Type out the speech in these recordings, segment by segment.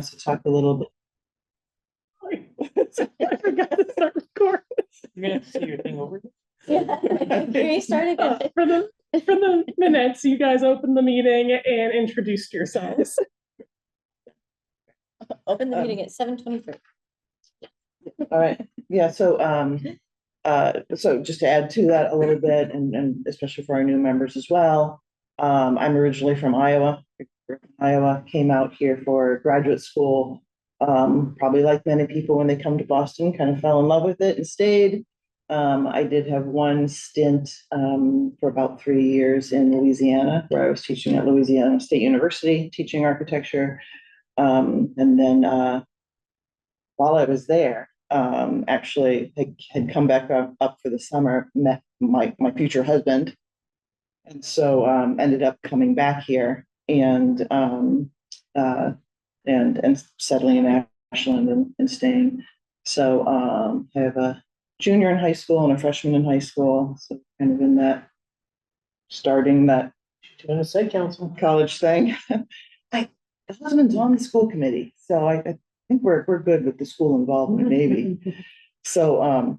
wants to talk a little bit. I forgot to start recording. You're gonna see your thing over. Yeah, you started good. For the minutes, you guys opened the meeting and introduced yourselves. Open the meeting at 7:23. All right, yeah, so just to add to that a little bit, and especially for our new members as well, I'm originally from Iowa. Came out here for graduate school. Probably like many people when they come to Boston, kind of fell in love with it and stayed. I did have one stint for about 3 years in Louisiana, where I was teaching at Louisiana State University, teaching architecture. And then while I was there, actually had come back up for the summer, met my future husband, and so ended up coming back here and settling in Ashland and staying. So I have a junior in high school and a freshman in high school, so kind of in that starting that Council. college thing. My husband's on the school committee, so I think we're good with the school involvement, maybe. So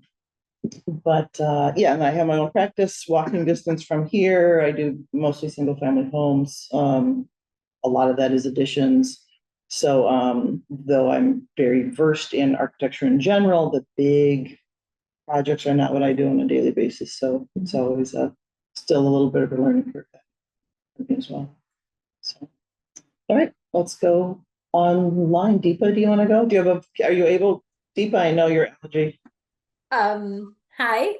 yeah, and I have my own practice, walking distance from here. I do mostly single family homes. A lot of that is additions. So though I'm very versed in architecture in general, the big projects are not what I do on a daily basis. So it's always still a little bit of a learning curve for me as well. So, all right, let's go online. Deepa, do you want to go? Are you able, Deepa? I know your allergy. Hi.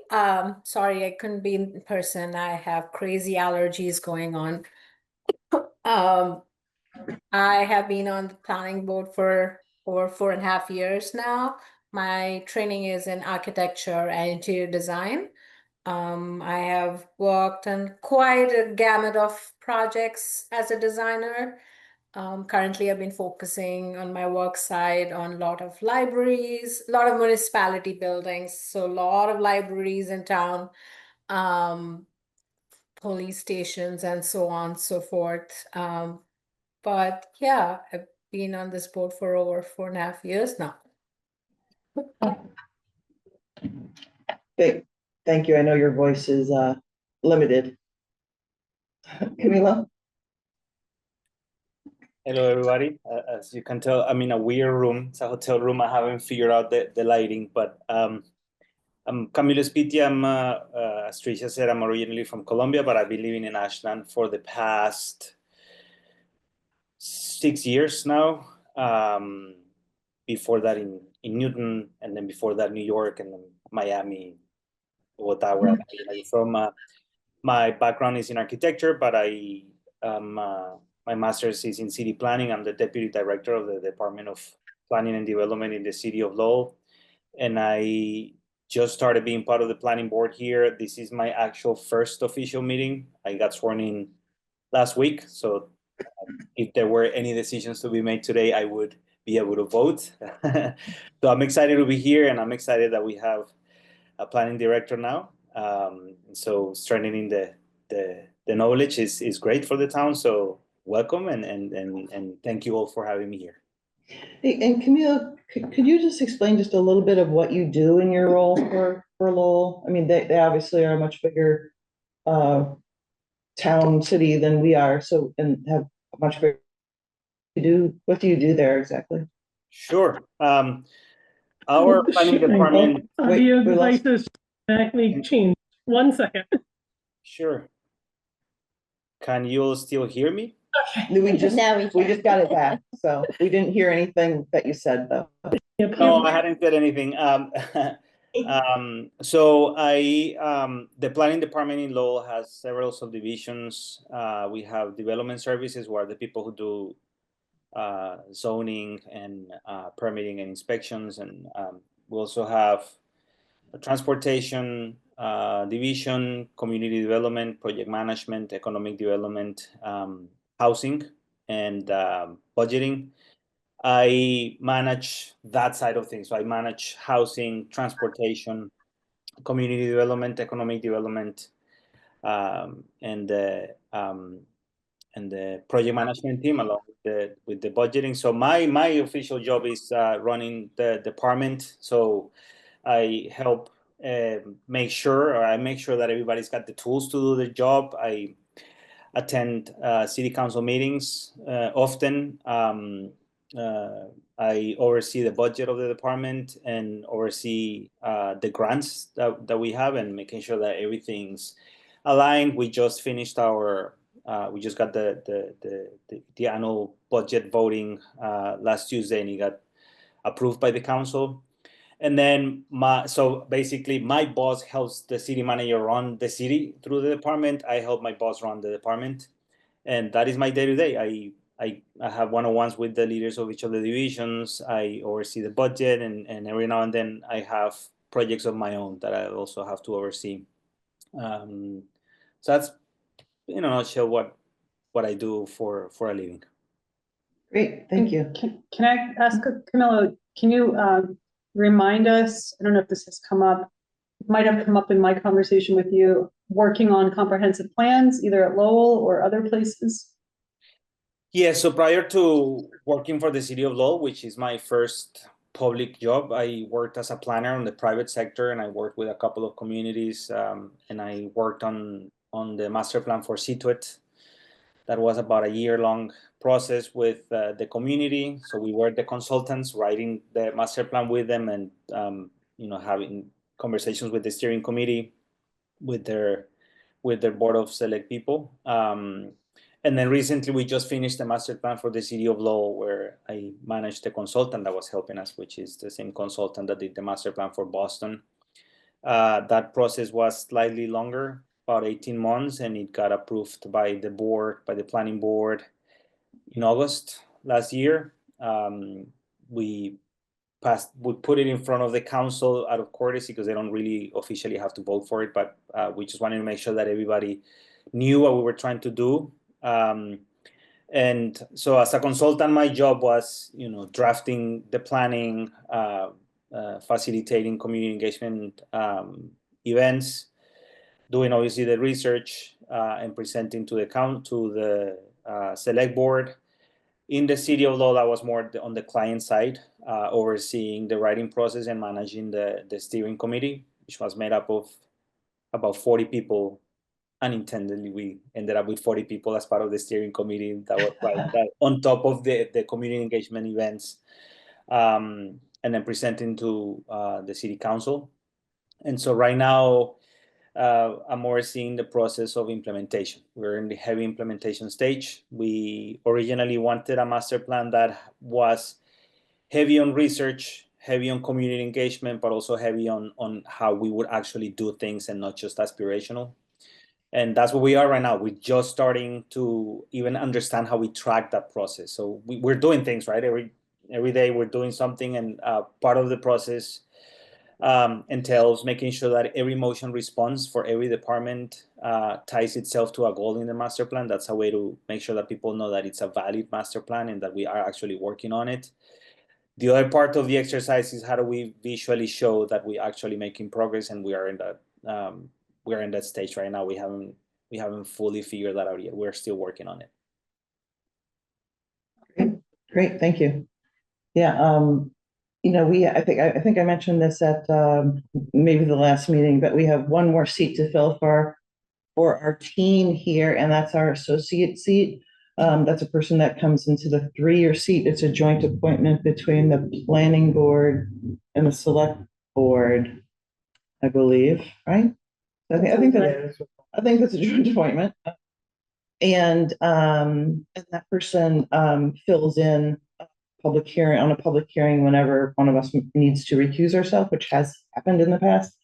Sorry, I couldn't be in person. I have crazy allergies going on. I have been on the planning board for over 4.5 years now. My training is in architecture and interior design. I have worked on quite a gamut of projects as a designer. Currently, I've been focusing on my work side on a lot of libraries, a lot of municipality buildings, so a lot of libraries in town, police stations, and so on and so forth. But yeah, I've been on this board for over 4.5 years now. Thank you. I know your voice is limited. Camila? Hello, everybody. As you can tell, I'm in a weird room. It's a hotel room. I haven't figured out the lighting, but I'm Camilo Spiti. As Tricia said, I'm originally from Colombia, but I've been living in Ashland for the past 6 years now. Before that in Newton, and then before that New York, and then Miami, Bogota, where I'm from. My background is in architecture, but my master's is in city planning. I'm the deputy director of the Department of Planning and Development in the city of Lowell. And I just started being part of the planning board here. This is my actual first official meeting. I got sworn in last week. So if there were any decisions to be made today, I would be able to vote. So I'm excited to be here, and I'm excited that we have a planning director now. So strengthening the knowledge is great for the town. So welcome, and thank you all for having me here. Hey, and Camila, could you just explain just a little bit of what you do in your role for Lowell? I mean, they obviously are a much bigger town, city than we are, so, and have a much bigger what do you do there exactly? Sure. Our planning department. Audio devices exactly changed. 1 second. Sure. Can you all still hear me? Okay. We just got it back, so we didn't hear anything that you said though. No, I hadn't said anything. So the planning department in Lowell has several subdivisions. We have development services, who are the people who do zoning and permitting and inspections, and we also have a transportation division, community development, project management, economic development, housing, and budgeting. I manage that side of things. So I manage housing, transportation, community development, economic development, and the project management team along with the budgeting. So my official job is running the department. So I help make sure that everybody's got the tools to do the job. I attend city council meetings often. I oversee the budget of the department and oversee the grants that we have and making sure that everything's aligned. We just finished we just got the annual budget voting last Tuesday, and it got approved by the council. And then so basically my boss helps the city manager run the city through the department. I help my boss run the department. And that is my day to day. I have one-on-ones with the leaders of each of the divisions. I oversee the budget, and every now and then I have projects of my own that I also have to oversee. So that's, in a nutshell, what I do for a living. Great, thank you. Can I ask Camilo, can you remind us, I don't know if this has come up, it might have come up in my conversation with you, working on comprehensive plans, either at Lowell or other places? Yeah, so prior to working for the city of Lowell, which is my first public job, I worked as a planner in the private sector, and I worked with a couple of communities, and I worked on the master plan for Situate. That was about a year-long process with the community. So we were the consultants writing the master plan with them, and having conversations with the steering committee, with their board of select people. And then recently we just finished the master plan for the city of Lowell, where I managed the consultant that was helping us, which is the same consultant that did the master plan for Boston. That process was slightly longer, about 18 months, and it got approved by the board, by the planning board in August last year. We put it in front of the council out of courtesy because they don't really officially have to vote for it, but we just wanted to make sure that everybody knew what we were trying to do. And so as a consultant, my job was, drafting the planning, facilitating community engagement events, doing obviously the research, and presenting to the select board. In the city of Lowell, I was more on the client side, overseeing the writing process and managing the steering committee, which was made up of about 40 people. Unintendedly, we ended up with 40 people as part of the steering committee that was that on top of the community engagement events, and then presenting to the city council. And so right now, I'm overseeing the process of implementation. We're in the heavy implementation stage. We originally wanted a master plan that was heavy on research, heavy on community engagement, but also heavy on how we would actually do things and not just aspirational. And that's where we are right now. We're just starting to even understand how we track that process. So we're doing things, right? Every day we're doing something, and part of the process entails making sure that every motion response for every department ties itself to a goal in the master plan. That's a way to make sure that people know that it's a valid master plan and that we are actually working on it. The other part of the exercise is how do we visually show that we're actually making progress, and we are in that stage right now. We haven't fully figured that out yet. We're still working on it. Great, thank you. Yeah, I think I mentioned this at maybe the last meeting, but we have one more seat to fill for our team here, and that's our associate seat. That's a person that comes into the 3-year seat. It's a joint appointment between the planning board and the select board, I believe, right? I think that's a joint appointment. And that person fills in a public hearing whenever one of us needs to recuse ourselves, which has happened in the past.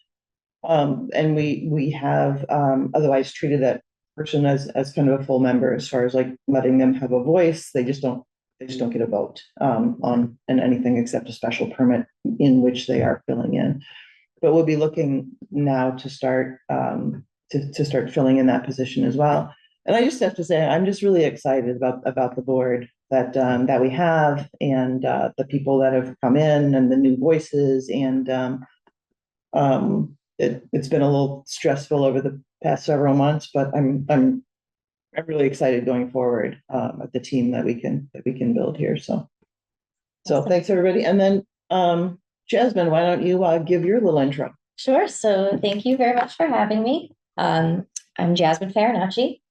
And we have otherwise treated that person as kind of a full member, as far as like letting them have a voice. They just don't get a vote on anything except a special permit in which they are filling in. But we'll be looking now to start filling in that position as well. And I just have to say, I'm just really excited about the board that we have, and the people that have come in, and the new voices. And it's been a little stressful over the past several months, but I'm I'm really excited going forward, at the team that we can build here. So Awesome. thanks, everybody. And then, Jasmine, why don't you, give your little intro? Sure. So thank you very much for having me. I'm Jasmine Farinacci.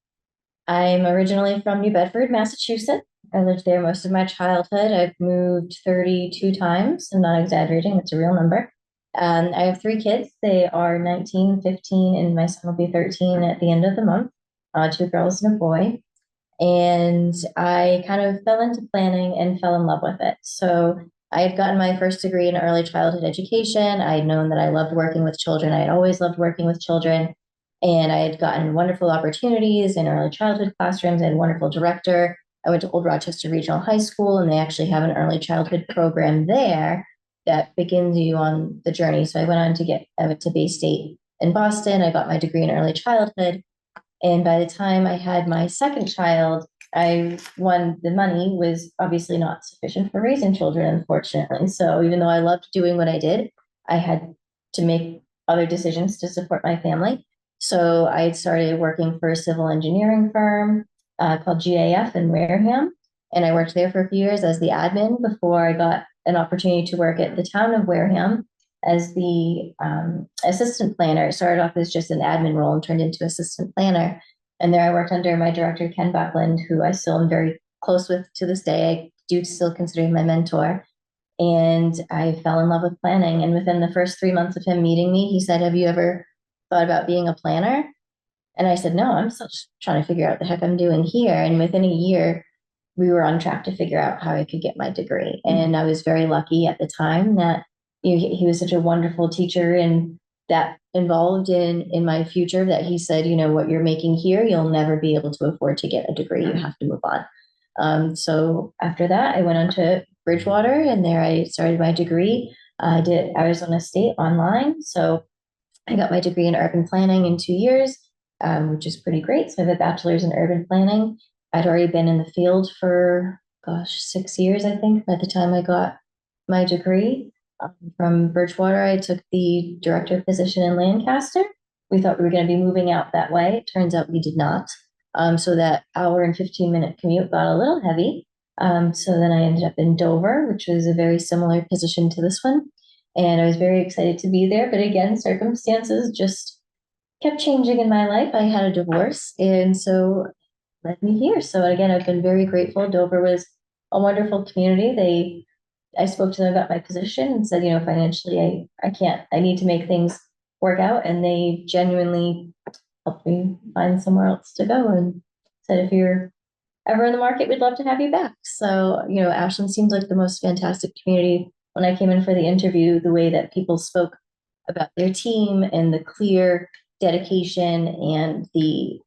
I'm originally from New Bedford, Massachusetts. I lived there most of my childhood. I've moved 32 times. I'm not exaggerating. That's a real number. I have 3 kids. They are 19, 15, and my son will be 13 at the end of the month. 2 girls and a boy. And I kind of fell into planning and fell in love with it. So I had gotten my first degree in early childhood education. I had known that I loved working with children. I had always loved working with children. And I had gotten wonderful opportunities in early childhood classrooms. I had a wonderful director. I went to Old Rochester Regional High School, and they actually have an early childhood program there that begins you on the journey. So I went to Bay State in Boston. I got my degree in early childhood. And by the time I had my second child, the money was obviously not sufficient for raising children, unfortunately. So even though I loved doing what I did, I had to make other decisions to support my family. So I had started working for a civil engineering firm called GAF in Wareham. And I worked there for a few years as the admin before I got an opportunity to work at the town of Wareham as the assistant planner. It started off as just an admin role and turned into assistant planner. And there I worked under my director, Ken Buckland, who I still am very close with to this day. I do still consider him my mentor. And I fell in love with planning. And within the first 3 months of him meeting me, he said, "Have you ever thought about being a planner?" And I said, "No, I'm still just trying to figure out what the heck I'm doing here." And within a year, we were on track to figure out how I could get my degree. And I was very lucky at the time that he was such a wonderful teacher and that involved in my future that he said, "What you're making here, you'll never be able to afford to get a degree. You have to move on." So after that, I went on to Bridgewater, and there I started my degree. I did Arizona State online. So I got my degree in urban planning in 2 years, which is pretty great. So I have a bachelor's in urban planning. I'd already been in the field for, 6 years, I think, by the time I got my degree. From Bridgewater, I took the director position in Lancaster. We thought we were going to be moving out that way. It turns out we did not. So that hour and 15-minute commute got a little heavy. So then I ended up in Dover, which was a very similar position to this one. And I was very excited to be there. But again, circumstances just kept changing in my life. I had a divorce, and so led me here. So again, I've been very grateful. Dover was a wonderful community. I spoke to them about my position and said, financially, I need to make things work out. And they genuinely helped me find somewhere else to go and said, "If you're ever in the market, we'd love to have you back." So, Ashland seems like the most fantastic community. When I came in for the interview, the way that people spoke about their team and the clear dedication and the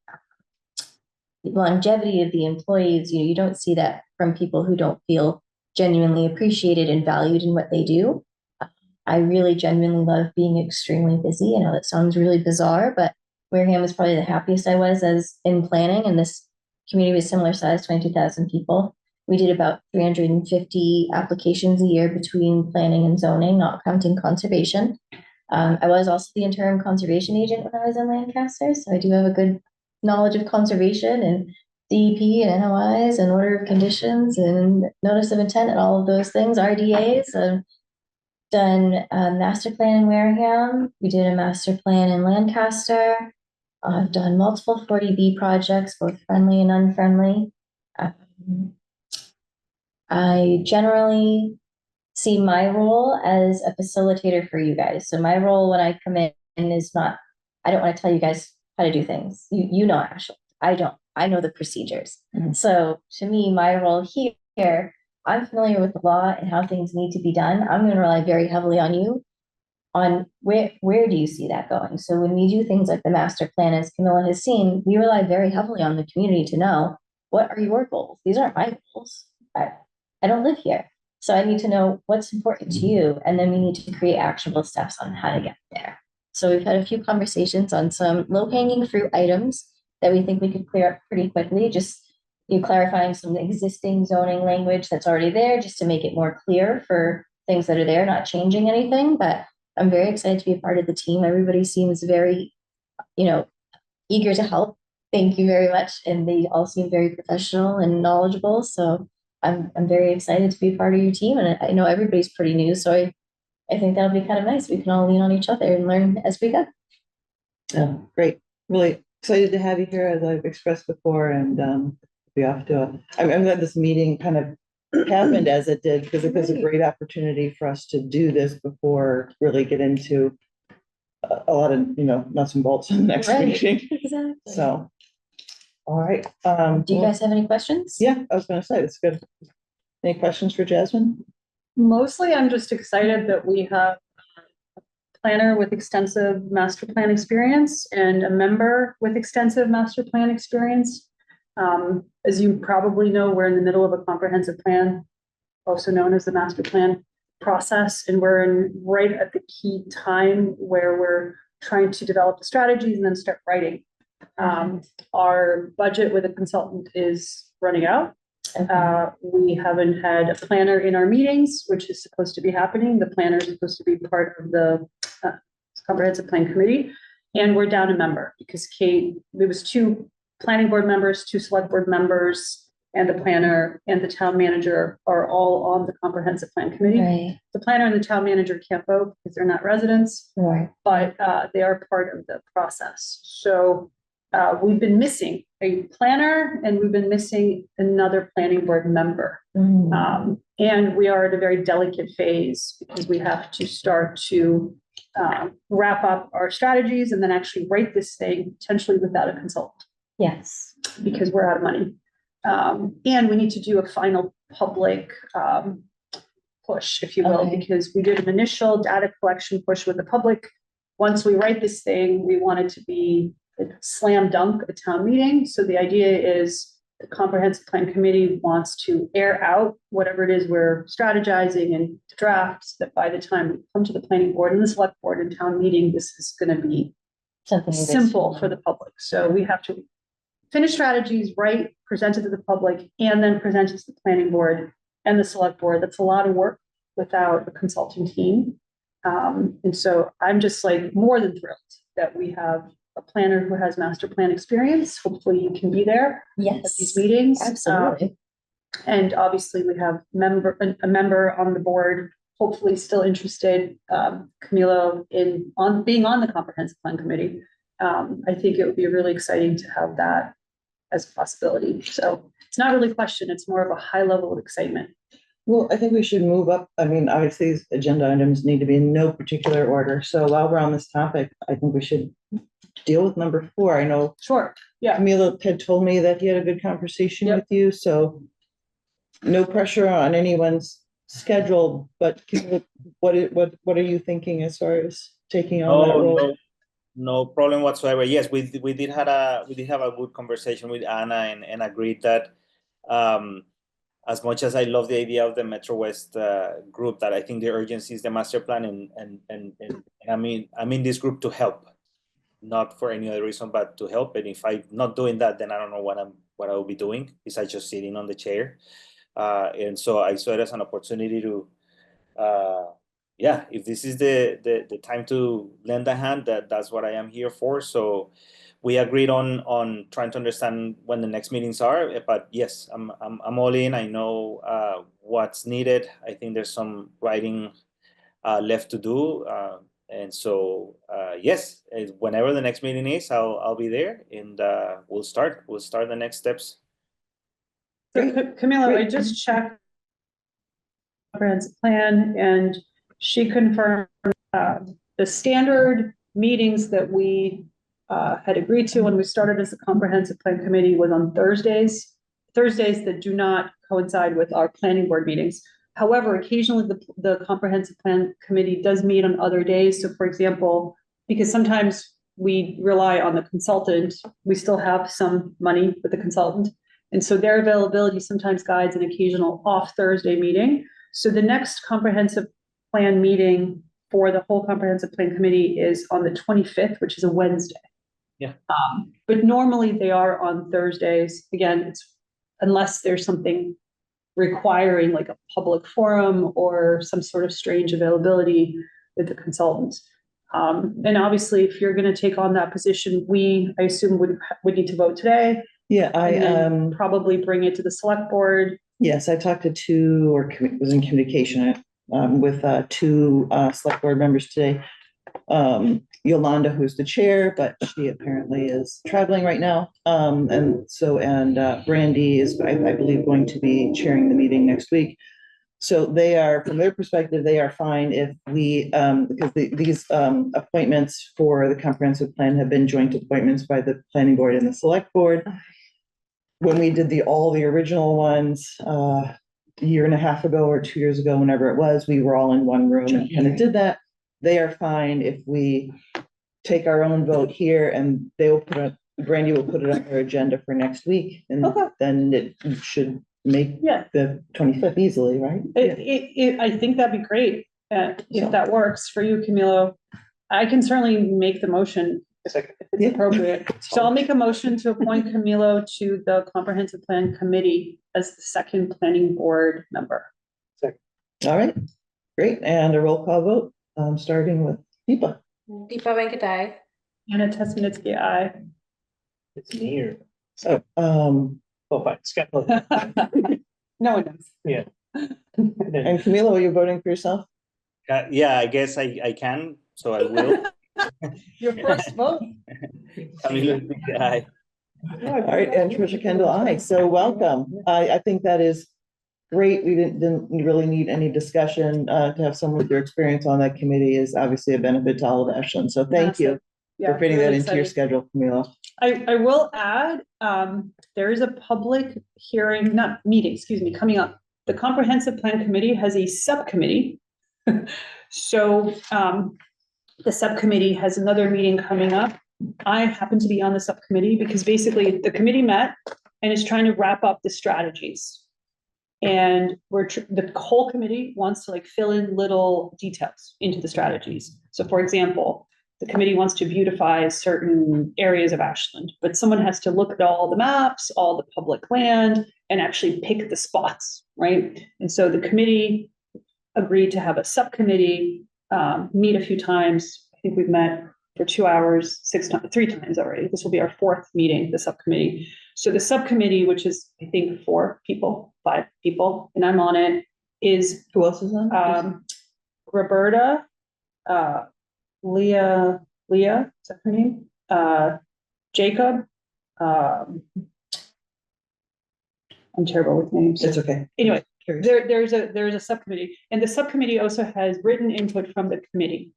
longevity of the employees, you don't see that from people who don't feel genuinely appreciated and valued in what they do. I really genuinely love being extremely busy. I know that sounds really bizarre, but Wareham is probably the happiest I was as in planning, and this community was similar size, 22,000 people. We did about 350 applications a year between planning and zoning, not counting conservation. I was also the interim conservation agent when I was in Lancaster, so I do have a good knowledge of conservation and DEP and NOIs and order of conditions and notice of intent and all of those things, RDAs. I've done a master plan in Wareham. We did a master plan in Lancaster. I've done multiple 40B projects, both friendly and unfriendly. I generally see my role as a facilitator for you guys. So my role when I come in is not, I don't want to tell you guys how to do things. You know, actually, I don't. I know the procedures. Mhm. So to me, my role here, I'm familiar with the law and how things need to be done. I'm going to rely very heavily on you on where do you see that going? So when we do things like the master plan, as Camilla has seen, we rely very heavily on the community to know what are your goals. These aren't my goals. I don't live here. So I need to know what's important to you. And then we need to create actionable steps on how to get there. So we've had a few conversations on some low-hanging fruit items that we think we could clear up pretty quickly. Just clarifying some existing zoning language that's already there, just to make it more clear for things that are there, not changing anything. But I'm very excited to be a part of the team. Everybody seems very, eager to help. Thank you very much. And they all seem very professional and knowledgeable. So I'm very excited to be part of your team. And I know everybody's pretty new. So I think that'll be kind of nice. We can all lean on each other and learn as we go. Yeah, great. Really excited to have you here, as I've expressed before, and be off to I'm glad this meeting kind of happened as it did, because it was a great opportunity for us to do this before really get into a lot of, nuts and bolts in the next Right. meeting. Exactly. So, all right. Do you guys have any questions? Yeah, I was going to say, that's good. Any questions for Jasmine? Mostly, I'm just excited that we have a planner with extensive master plan experience and a member with extensive master plan experience. As you probably know, we're in the middle of a comprehensive plan, also known as the master plan process, and we're right at the key time where we're trying to develop the strategies and then start writing. Our budget with a consultant is running out. We haven't had a planner in our meetings, which is supposed to be happening. The planner is supposed to be part of the comprehensive plan committee, and we're down a member because there was 2 planning board members, 2 select board members, and the planner and the town manager are all on the comprehensive plan committee. Right. The planner and the town manager can't vote because they're not residents, Right. but they are part of the process. So we've been missing a planner and we've been missing another planning board member. And we are at a very delicate phase because we have to start to wrap up our strategies and then actually write this thing potentially without a consultant. Yes. Because we're out of money. And we need to do a final public push, if you will, Okay. because we did an initial data collection push with the public. Once we write this thing, we want it to be a slam dunk at a town meeting. So the idea is the comprehensive plan committee wants to air out whatever it is we're strategizing and drafts, that by the time we come to the planning board and the select board and town meeting, this is going to be Something simple for the public. So we have to finish strategies, write, present it to the public, and then present it to the planning board and the select board. That's a lot of work without a consulting team. And so I'm just more than thrilled that we have a planner who has master plan experience. Hopefully you can be there at Yes. these meetings. Absolutely. And obviously we have a member on the board, hopefully still interested, Camilo, in being on the comprehensive plan committee. I think it would be really exciting to have that as a possibility. So it's not really a question, it's more of a high level of excitement. Well, I think we should move up. I mean, obviously, these agenda items need to be in no particular order. So while we're on this topic, I think we should deal with number 4. I know Sure. Yeah. Camilo had told me that he had a good conversation Yep. with you, so no pressure on anyone's schedule, but what are you thinking as far as taking on that role? No problem whatsoever. Yes, we did have a good conversation with Anna and agreed that as much as I love the idea of the Metro West group, that I think the urgency is the master plan, and I'm in this group to help, not for any other reason, but to help. And if I'm not doing that, then I don't know what I will be doing besides just sitting on the chair. And so I saw it as an opportunity to, if this is the time to lend a hand, that's what I am here for. So we agreed on trying to understand when the next meetings are. But yes, I'm all in. I know what's needed. I think there's some writing left to do. And so yes, whenever the next meeting is, I'll be there, and we'll start the next steps. So Camilo, I just checked comprehensive plan and she confirmed the standard meetings that we had agreed to when we started as a comprehensive plan committee was on Thursdays that do not coincide with our planning board meetings. However, occasionally the comprehensive plan committee does meet on other days. So for example, because sometimes we rely on the consultant, we still have some money with the consultant. And so their availability sometimes guides an occasional off Thursday meeting. So the next comprehensive plan meeting for the whole comprehensive plan committee is on the 25th, which is a Wednesday. Yeah. But normally they are on Thursdays. Again, it's unless there's something requiring like a public forum or some sort of strange availability with the consultants. And obviously, if you're gonna take on that position, I assume would need to vote today. Yeah, And then probably bring it to the select board. yes, I talked to two, or was in communication with two select board members today. Yolanda, who's the chair, but she apparently is traveling right now. And Brandy is, I believe, going to be chairing the meeting next week. So they are, from their perspective, they are fine if we, because these appointments for the comprehensive plan have been joint appointments by the planning board and the select board. When we did all the original ones, a year and a half ago or 2 years ago, whenever it was, we were all in one room and kind of did that. They are fine if we take our own vote here, and Brandy will put it on her agenda for next week, and then it should make the 25th easily, right? I think that'd be great, if that works for you, Camilo. I can certainly make the motion if it's appropriate. So I'll make a motion to appoint Camilo to the Comprehensive Plan Committee as the second planning board member. All right, great, and a roll call vote, starting with Deepa. Deepa Venkatai. Anna Tesmanitsky, aye. It's near. So, Oh, fine. Scott. No one knows. Yeah. and Camilo, are you voting for yourself? Yeah, I guess I can, so I will. Your first vote. Aye. All right, and Trisha Kendall, aye. So welcome. I think that is great. We didn't really need any discussion. To have someone with your experience on that committee is obviously a benefit to all of Ashland. So thank you for fitting that into your schedule, Camilo. I will add, there is a public hearing, not meeting, excuse me, coming up. The Comprehensive Plan Committee has a subcommittee. So the subcommittee has another meeting coming up. I happen to be on the subcommittee because basically the committee met and is trying to wrap up the strategies. And the whole committee wants to like fill in little details into the strategies. So for example, the committee wants to beautify certain areas of Ashland, but someone has to look at all the maps, all the public land, and actually pick the spots, right? And so the committee agreed to have a subcommittee meet a few times. I think we've met for 2 hours, 3 times already. This will be our 4th meeting, the subcommittee. So the subcommittee, which is, I think, 5 people, and I'm on it, is Who else is on? Roberta, Leah, is that her name? Jacob. I'm terrible with names. It's okay. Anyway, there's a subcommittee, and the subcommittee also has written input from the committee.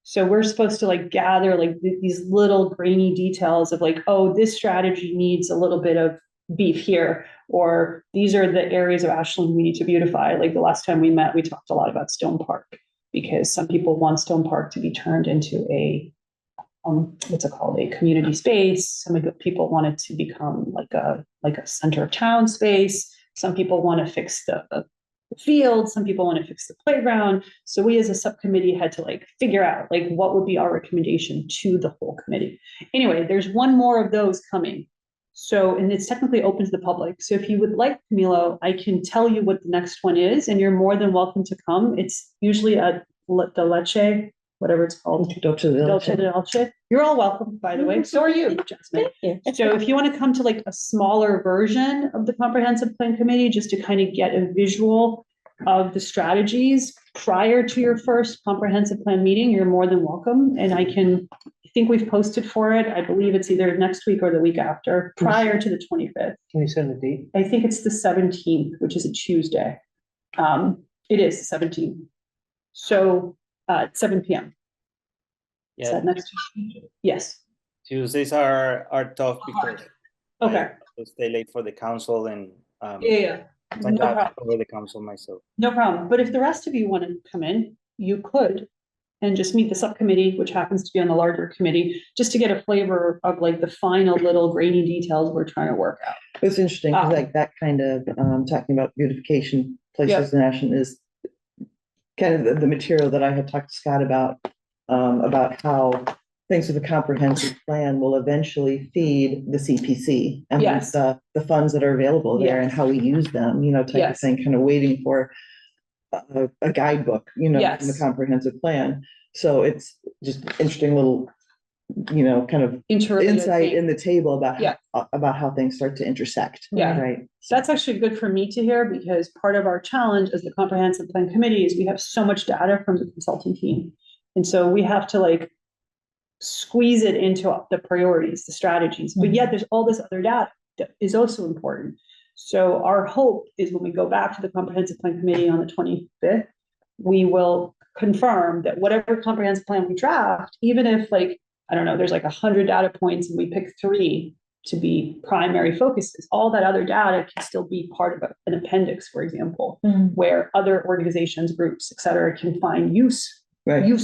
So we're supposed to like gather like these little grainy details of like, oh, this strategy needs a little bit of beef here, or these are the areas of Ashland we need to beautify. Like the last time we met, we talked a lot about Stone Park, because some people want Stone Park to be turned into a what's it called, a community space. Some people want it to become like a center of town space. Some people want to fix the field. Some people want to fix the playground. So we as a subcommittee had to like figure out like what would be our recommendation to the whole committee. Anyway, there's one more of those coming. So, and it's technically open to the public. So if you would like, Camilo, I can tell you what the next one is, and you're more than welcome to come. It's usually at the Leche, whatever it's called. Dolce de Leche. You're all welcome, by the way. So are you, Jasmine. Thank you. So if you want to come to like a smaller version of the Comprehensive Plan Committee, just to kind of get a visual of the strategies prior to your first comprehensive plan meeting, you're more than welcome. And I think we've posted for it. I believe it's either next week or the week after, prior to the 25th. Can you send the date? I think it's the 17th, which is a Tuesday. It is the 17th. So 7 p.m. Is Yeah, that next Tuesday? Yes. Tuesdays are tough because Okay. I have to stay late for the council, and Yeah. sometimes No I have to problem. cover the council myself. No problem. But if the rest of you want to come in, you could, and just meet the subcommittee, which happens to be on the larger committee, just to get a flavor of like the final little grainy details we're trying to work out. It's interesting, 'cause like that kind of, talking about beautification places in Ashland is kind of the material that I had talked to Scott about how things with a comprehensive plan will eventually feed the CPC and Yes. the funds that are available there Yes. and how we use them, type of Yes. thing, kind of waiting for a guidebook, from the Yes. comprehensive plan. So it's just interesting little, kind of Interrelated insight thing. in the table about, Yeah. about how things start to intersect. Yeah. Right. That's actually good for me to hear, because part of our challenge as the comprehensive plan committee is we have so much data from the consulting team. And so we have to like squeeze it into the priorities, the strategies, but yet there's all this other data that is also important. So our hope is when we go back to the comprehensive plan committee on the 25th, we will confirm that whatever comprehensive plan we draft, even if like, I don't know, there's like 100 data points and we pick 3 to be primary focuses, all that other data can still be part of an appendix, for example, where other organizations, groups, et cetera, can find use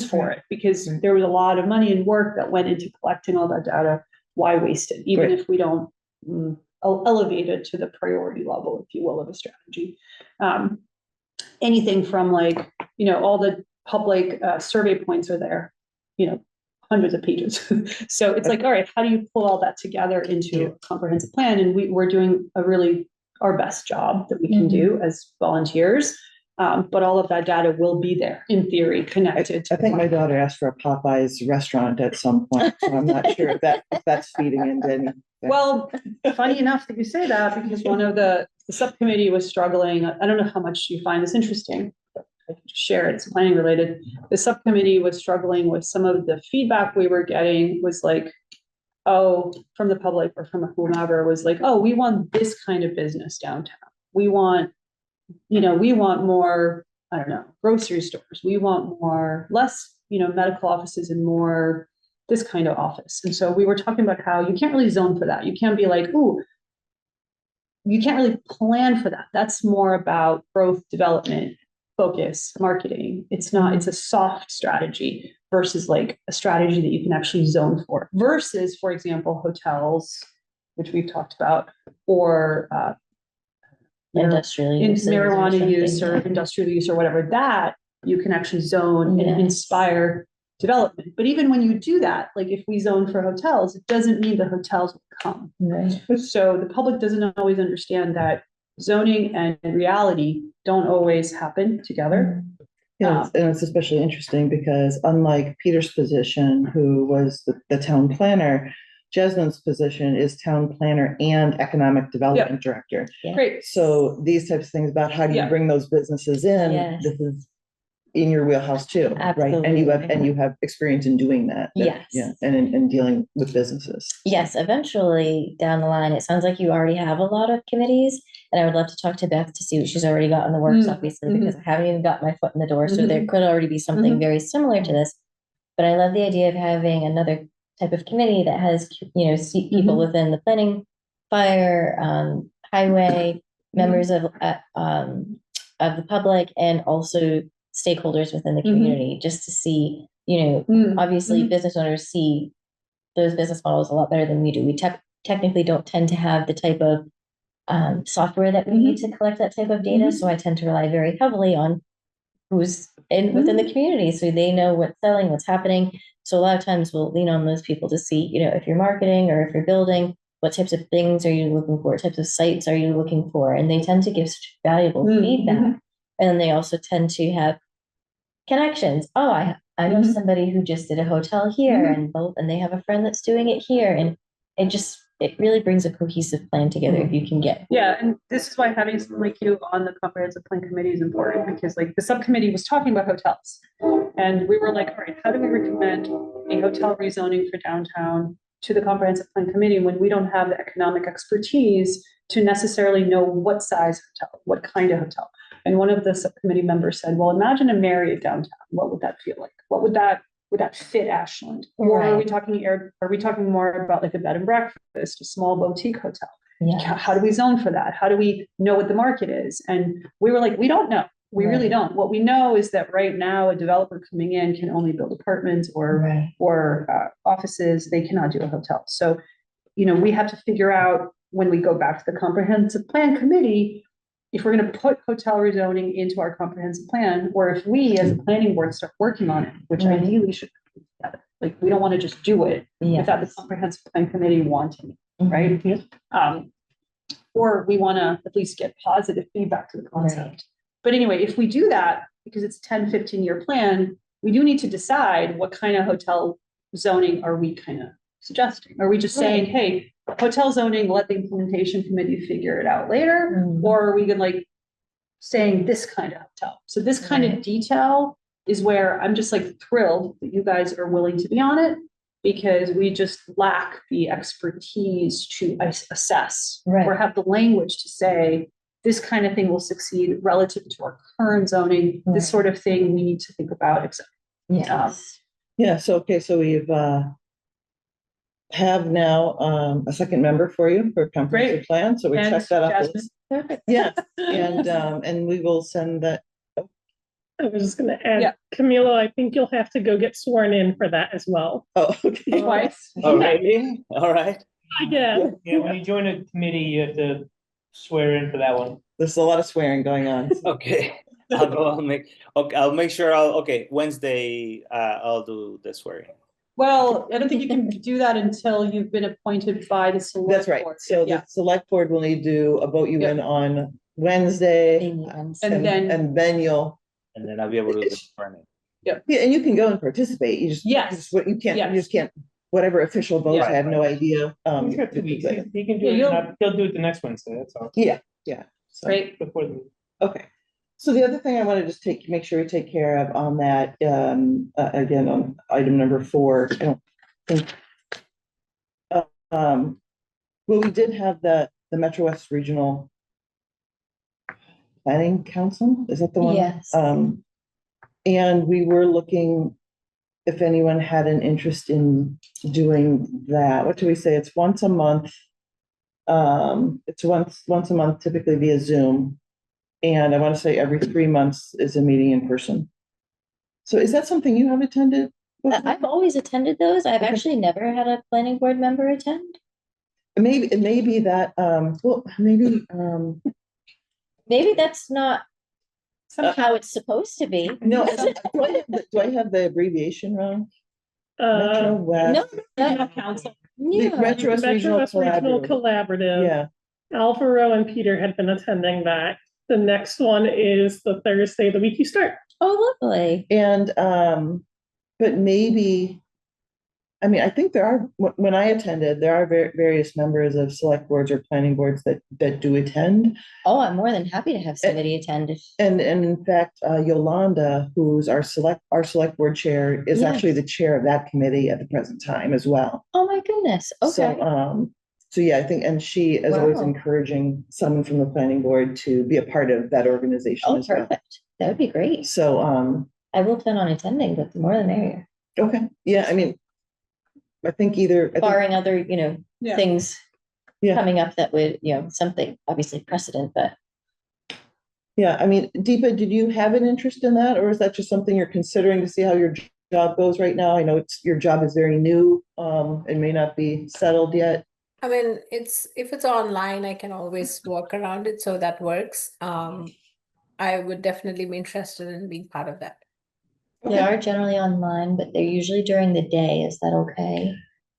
for it, because there was a lot of money and work that went into collecting all that data. Why waste it, even if we don't elevate it to the priority level, if you will, of a strategy? Anything from like, all the public survey points are there, hundreds of pages. So it's like, all right, how do you pull all that together into a comprehensive plan? And we're doing our best job that we can do as volunteers. But all of that data will be there in theory, connected. I think my daughter asked for a Popeyes restaurant at some point, so I'm not sure if that's feeding into anything. Well, funny enough that you say that, because one of the subcommittee was struggling. I don't know how much you find this interesting, but I can just share it. It's planning related. The subcommittee was struggling with some of the feedback we were getting was like, from the public or from whomever, was like, we want this kind of business downtown. We want more, I don't know, grocery stores. We want less, medical offices and more this kind of office. And so we were talking about how you can't really zone for that. You can't be like, you can't really plan for that. That's more about growth, development, focus, marketing. It's a soft strategy versus like a strategy that you can actually zone for, versus, for example, hotels, which we've talked about, or industrial use, marijuana use or industrial use or whatever, that you can actually zone and inspire development. But even when you do that, like if we zone for hotels, it doesn't mean the hotels will come. Right. So the public doesn't always understand that zoning and reality don't always happen together. Yeah, and it's especially interesting because unlike Peter's position, who was the town planner, Jasmine's position is town planner and economic development director. Great. So these types of things about how do you bring those businesses in, this is in your wheelhouse too, right? And you have experience in doing that. And in dealing with businesses. Yes, eventually down the line, it sounds like you already have a lot of committees, and I would love to talk to Beth to see what she's already got in the works, obviously, because I haven't even got my foot in the door. So there could already be something very similar to this. But I love the idea of having another type of committee that has, people within the planning, fire, highway, members of the public, and also stakeholders within the community, just to see, obviously business owners see those business models a lot better than we do. We technically don't tend to have the type of software that we need to collect that type of data. So I tend to rely very heavily on who's within the community, so they know what's selling, what's happening. So a lot of times we'll lean on those people to see, if you're marketing or if you're building, what types of things are you looking for? What types of sites are you looking for? And they tend to give such valuable feedback. And then they also tend to have connections. I know somebody who just did a hotel here, and they have a friend that's doing it here. And it really brings a cohesive plan together if you can get. Yeah, and this is why having someone like you on the comprehensive plan committee is important, because like the subcommittee was talking about hotels, and we were like, all right, how do we recommend a hotel rezoning for downtown to the comprehensive plan committee when we don't have the economic expertise to necessarily know what size hotel, what kind of hotel? And one of the subcommittee members said, well, imagine a Marriott downtown. What would that feel like? Would that fit Ashland? Or are we talking more about like a bed and breakfast, a small boutique hotel? How do we zone for that? How do we know what the market is? And we were like, we don't know. We really don't. What we know is that right now a developer coming in can only build apartments or offices. They cannot do a hotel. So, we have to figure out when we go back to the comprehensive plan committee, if we're going to put hotel rezoning into our comprehensive plan, or if we as a planning board start working on it, which ideally should be together. Like we don't want to just do it without the comprehensive plan committee wanting it, right? Or we want to at least get positive feedback to the concept. But anyway, if we do that, because it's 10, 15-year plan, we do need to decide what kind of hotel zoning are we kind of suggesting? Are we just saying, hey, hotel zoning, let the implementation committee figure it out later? Mhm. Or are we gonna like saying this kind of hotel? So this kind of detail is where I'm just like thrilled that you guys are willing to be on it, because we just lack the expertise to assess Right. or have the language to say this kind of thing will succeed relative to our current zoning. Right. This sort of thing we need to think about, etc. Yes. Yeah, so, okay, so we've, have now, a second member for you for comprehensive Great. plan, so we And checked that off. the Jasmine. list. Perfect. Yeah, and we will send that, I was just gonna Yeah. add, Camilo, I think you'll have to go get sworn in for that as well. oh, okay. Twice. Oh, really? All right. Again. Yeah, when you join a committee, you have to swear in for that one. There's a lot of swearing going on. Okay. I'll make sure okay, Wednesday, I'll do the swearing. Well, I don't think you can do that until you've been appointed by the select That's right. board. So Yeah. the select board will need to vote you in on Wednesday. Maybe Wednesday. And then- And then you'll, And then I'll be able to do the swearing. yeah, and you can go and participate. You just. Yes. What you can't, you Yes. just can't, whatever official votes, I Yeah. have no idea. He's got 2 weeks. He can do Yeah, it, you'll- he'll do it the next Wednesday, that's all. Yeah. So, Great. Before the. okay. So the other thing I want to just make sure we take care of on that, again, on item number 4, I don't think. Well, we did have the Metro West Regional Planning Council, is that the one? Yes. And we were looking if anyone had an interest in doing that. What do we say? It's once a month. It's once a month, typically via Zoom. And I want to say every 3 months is a meeting in person. So is that something you have attended? I've always attended those. I've Okay. actually never had a planning board member attend. Maybe that, well, maybe, Maybe that's not Uh, how it's supposed to be. no, do I have the abbreviation wrong? Metro Uh, West, That- Council. the Yeah. Metro West Metro Regional West Regional Collaborative. Collaborative. Yeah, Alvaro and Peter had been attending that. The next one is the Thursday, the week you start. Oh, lovely. and, but maybe, I mean, I think there are, when I attended, there are various members of select boards or planning boards that do attend. Oh, I'm more than happy to have somebody attend if. And in fact, Yolanda, who's our select board chair, is actually Yes. the chair of that committee at the present time as well. Oh, my goodness. Okay. So yeah, I think, and she is always Wow. encouraging someone from the planning board to be a part of that organization Oh, as well. perfect. That would be great. So, I will plan on attending, but the more the merrier. okay, yeah, I mean, I think either, I think, Barring other, Yeah. things Yeah. coming up that would, something obviously precedent, but yeah, I mean, Deepa, did you have an interest in that, or is that just something you're considering to see how your job goes right now? I know your job is very new, and may not be settled yet. I mean, if it's online, I can always work around it, so that works. I would definitely be interested in being part of that. they are generally online, but they're usually during the day. Is that okay?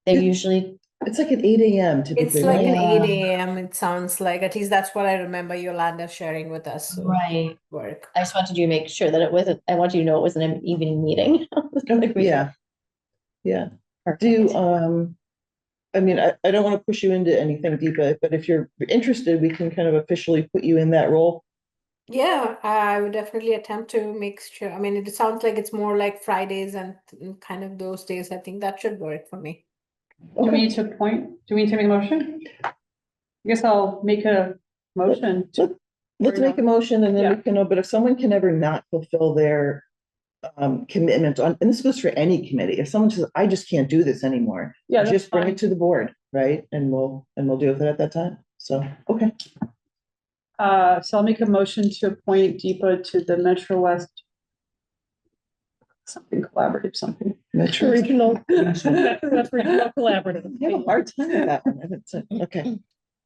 They're Yeah. usually, It's like at 8 a.m. typically. It's like an Yeah. 8 a.m. It sounds like, at least that's what I remember Yolanda sharing with us. So right. work. I just wanted you to make sure that it wasn't, I want you to know it wasn't an evening meeting. Okay, yeah. Yeah. Do, Perfect. I mean, I don't want to push you into anything, Deepa, but if you're interested, we can kind of officially put you in that role. Yeah, I would definitely attempt to make sure. I mean, it sounds like it's more like Fridays and kind of those days. I think that should work for me. Do we need to make a motion? I guess I'll make a motion to, Let's make a motion and then Yeah. we can know, but if someone can ever not fulfill their commitment on, and this goes for any committee, if someone says, I just can't do this anymore, yeah, that's just bring fine. it to the board, right? And we'll deal with it at that time. So, okay. So I'll make a motion to appoint Deepa to the Metro West something collaborative, something. Metro. Regional, that's Regional Collaborative. I have a hard time with that one. I haven't said- Okay,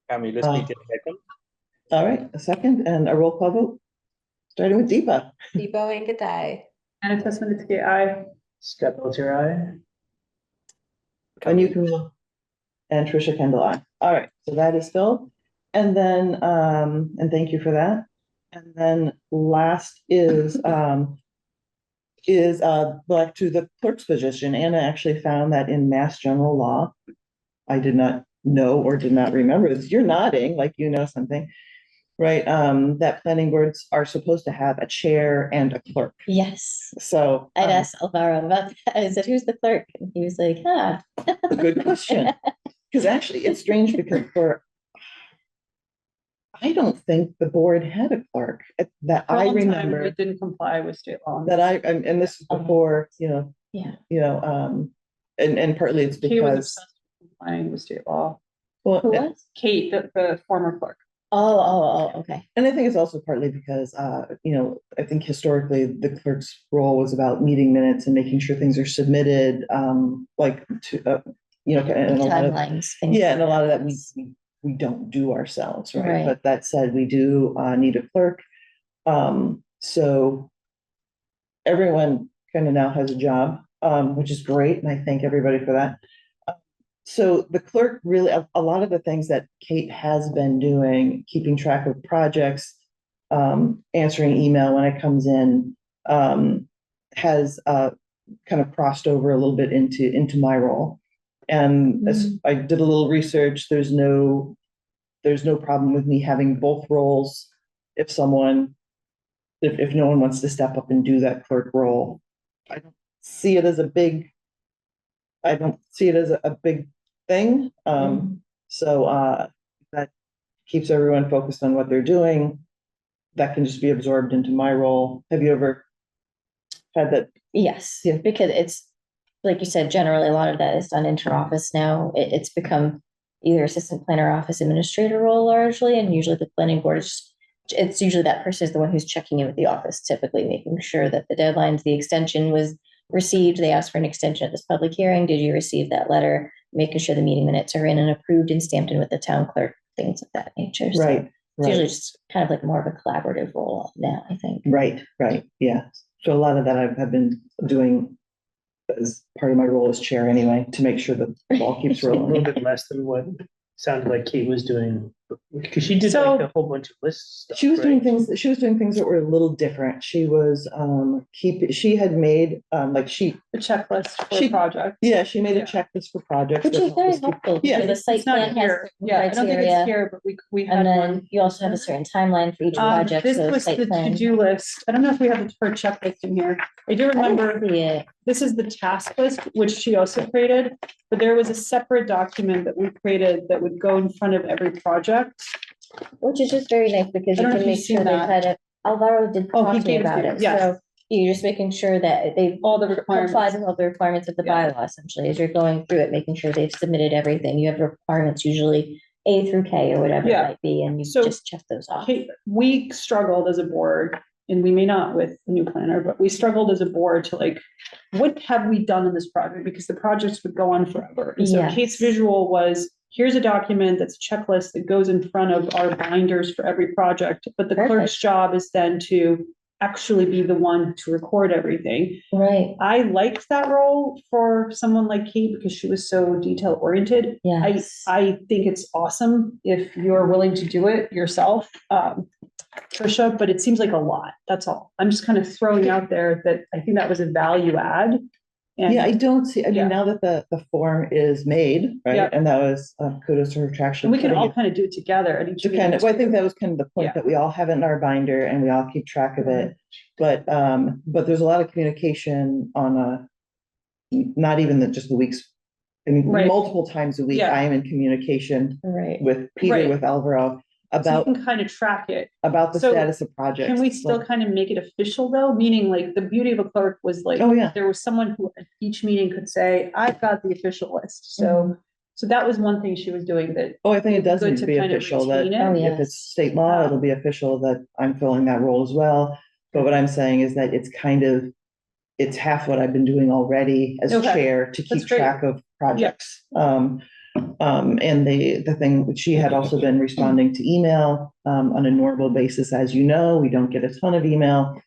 Camilo, speak in a second. all right, a second and a roll call vote. Starting with Deepa. Deepa Venkatai. Anna Tesmanitsky, aye. Scott Pelletier, aye. And you can, and Trisha Kendall, aye. All right, so that is filled. And then, and thank you for that. And then last is, is back to the clerk's position. Anna actually found that in Mass General Law, I did not know or did not remember this. You're nodding like you know something, right? That planning boards are supposed to have a chair and a clerk. Yes. So I'd asked Alvaro about that. I said, who's the clerk? And he was like, good question. Because actually, it's strange because I don't think the board had a clerk that For a I long time, remember. we didn't comply with state law. And this is before, Yeah. and partly it's Kate was because, obsessed with complying with state law. well, Who was? Kate, the former clerk. Oh, okay. and I think it's also partly because, I think historically the clerk's role was about meeting minutes and making sure things are submitted, like to, and a lot of, Timelines, things. yeah, like and a lot of that Yes. we don't do ourselves, right? Right. But that said, we do need a clerk. So everyone kind of now has a job, which is great, and I thank everybody for that. So the clerk really, a lot of the things that Kate has been doing, keeping track of projects, answering email when it comes in, has kind of crossed over a little bit into my role. And as I did a little research, there's no problem with me having both roles. If no one wants to step up and do that clerk role, I don't see it as a big thing. So that keeps everyone focused on what they're doing. That can just be absorbed into my role. Have you ever had that? Yes, Yeah. because it's, like you said, generally a lot of that is done inter-office now. It's become either assistant planner, office administrator role largely, and usually the planning board is, it's usually that person is the one who's checking in with the office, typically making sure that the deadlines, the extension was received. They asked for an extension at this public hearing. Did you receive that letter? Making sure the meeting minutes are in and approved and stamped in with the town clerk, things of that nature. So Right. it's usually just kind of like more of a collaborative role now, I think. Right. Yeah. So a lot of that I've been doing as part of my role as chair anyway, to make sure that the ball keeps A little rolling. bit less than what sounded like Kate was doing, because she did So- like a whole bunch of lists. She was doing things that were a little different. She was she had made The checklist for She- project. yeah, she made a Yeah. checklist for projects. Which that is very helped us keep- helpful. Yeah, because the site It's not plan has here. certain Yeah, I don't think it's criteria, here, but we and had then one. you also have a certain timeline for each project. This So was site the plan. to-do list. I don't know if we have the her checklist in here. I do I don't remember see it. this is the task list, which she also created, but there was a separate document that we created that would go in front of every project. Which is just very nice because I you don't know can if make you've sure seen they that. kind of, Alvaro did Oh, talk he to me gave it to about you, it, yes. so you're just making sure that they All the comply requirements. with all the requirements of the Yeah. bylaw essentially, as you're going through it, making sure they've submitted everything. You have requirements usually A through K or whatever it Yeah. might be, and you So- just check those off. Kate, we struggled as a board, and we may not with the new planner, but we struggled as a board to like, what have we done in this project? Because the projects would go on forever. And so Yes. Kate's visual was, here's a document that's a checklist that goes in front of our binders for every project. But the clerk's Perfect. job is then to actually be the one to record everything. Right, I liked that role for someone like Kate because she was so detail oriented. yes. I think it's awesome if you're willing to do it yourself, Trisha, but it seems like a lot. That's all. I'm just kind of throwing out there that I think that was a value add. And Yeah, I don't see, I Yeah. mean, now that the form is made, right, Yeah. and that was kudos to her for actually we can putting all it kind of do it together at each to kind of, meeting. well, I think that was kind of the point Yeah. that we all have it in our binder and we all keep track of it. But there's a lot of communication on not even just the weeks. I mean, Right. multiple times a week, Yeah. I am in communication Right. with Peter, Right. with Alvaro, So about you can kind of track it. the So status of projects. Can we still Like, kind of make it official though? Meaning like the beauty of a clerk was like, oh, yeah, there was someone who at each meeting could say, I've got the official list. Mm-hmm. So that was one thing she was doing that. oh, I think it does Good need to to be kind of official that retain it. Oh, if yes. it's state law, Um, it'll be official that I'm filling that role as well. But what I'm saying is that it's half what I've been doing already as Okay. chair to keep That's great. track of projects. And the thing, she had also been responding to email, on a normal basis. As you know, we don't get a ton of email.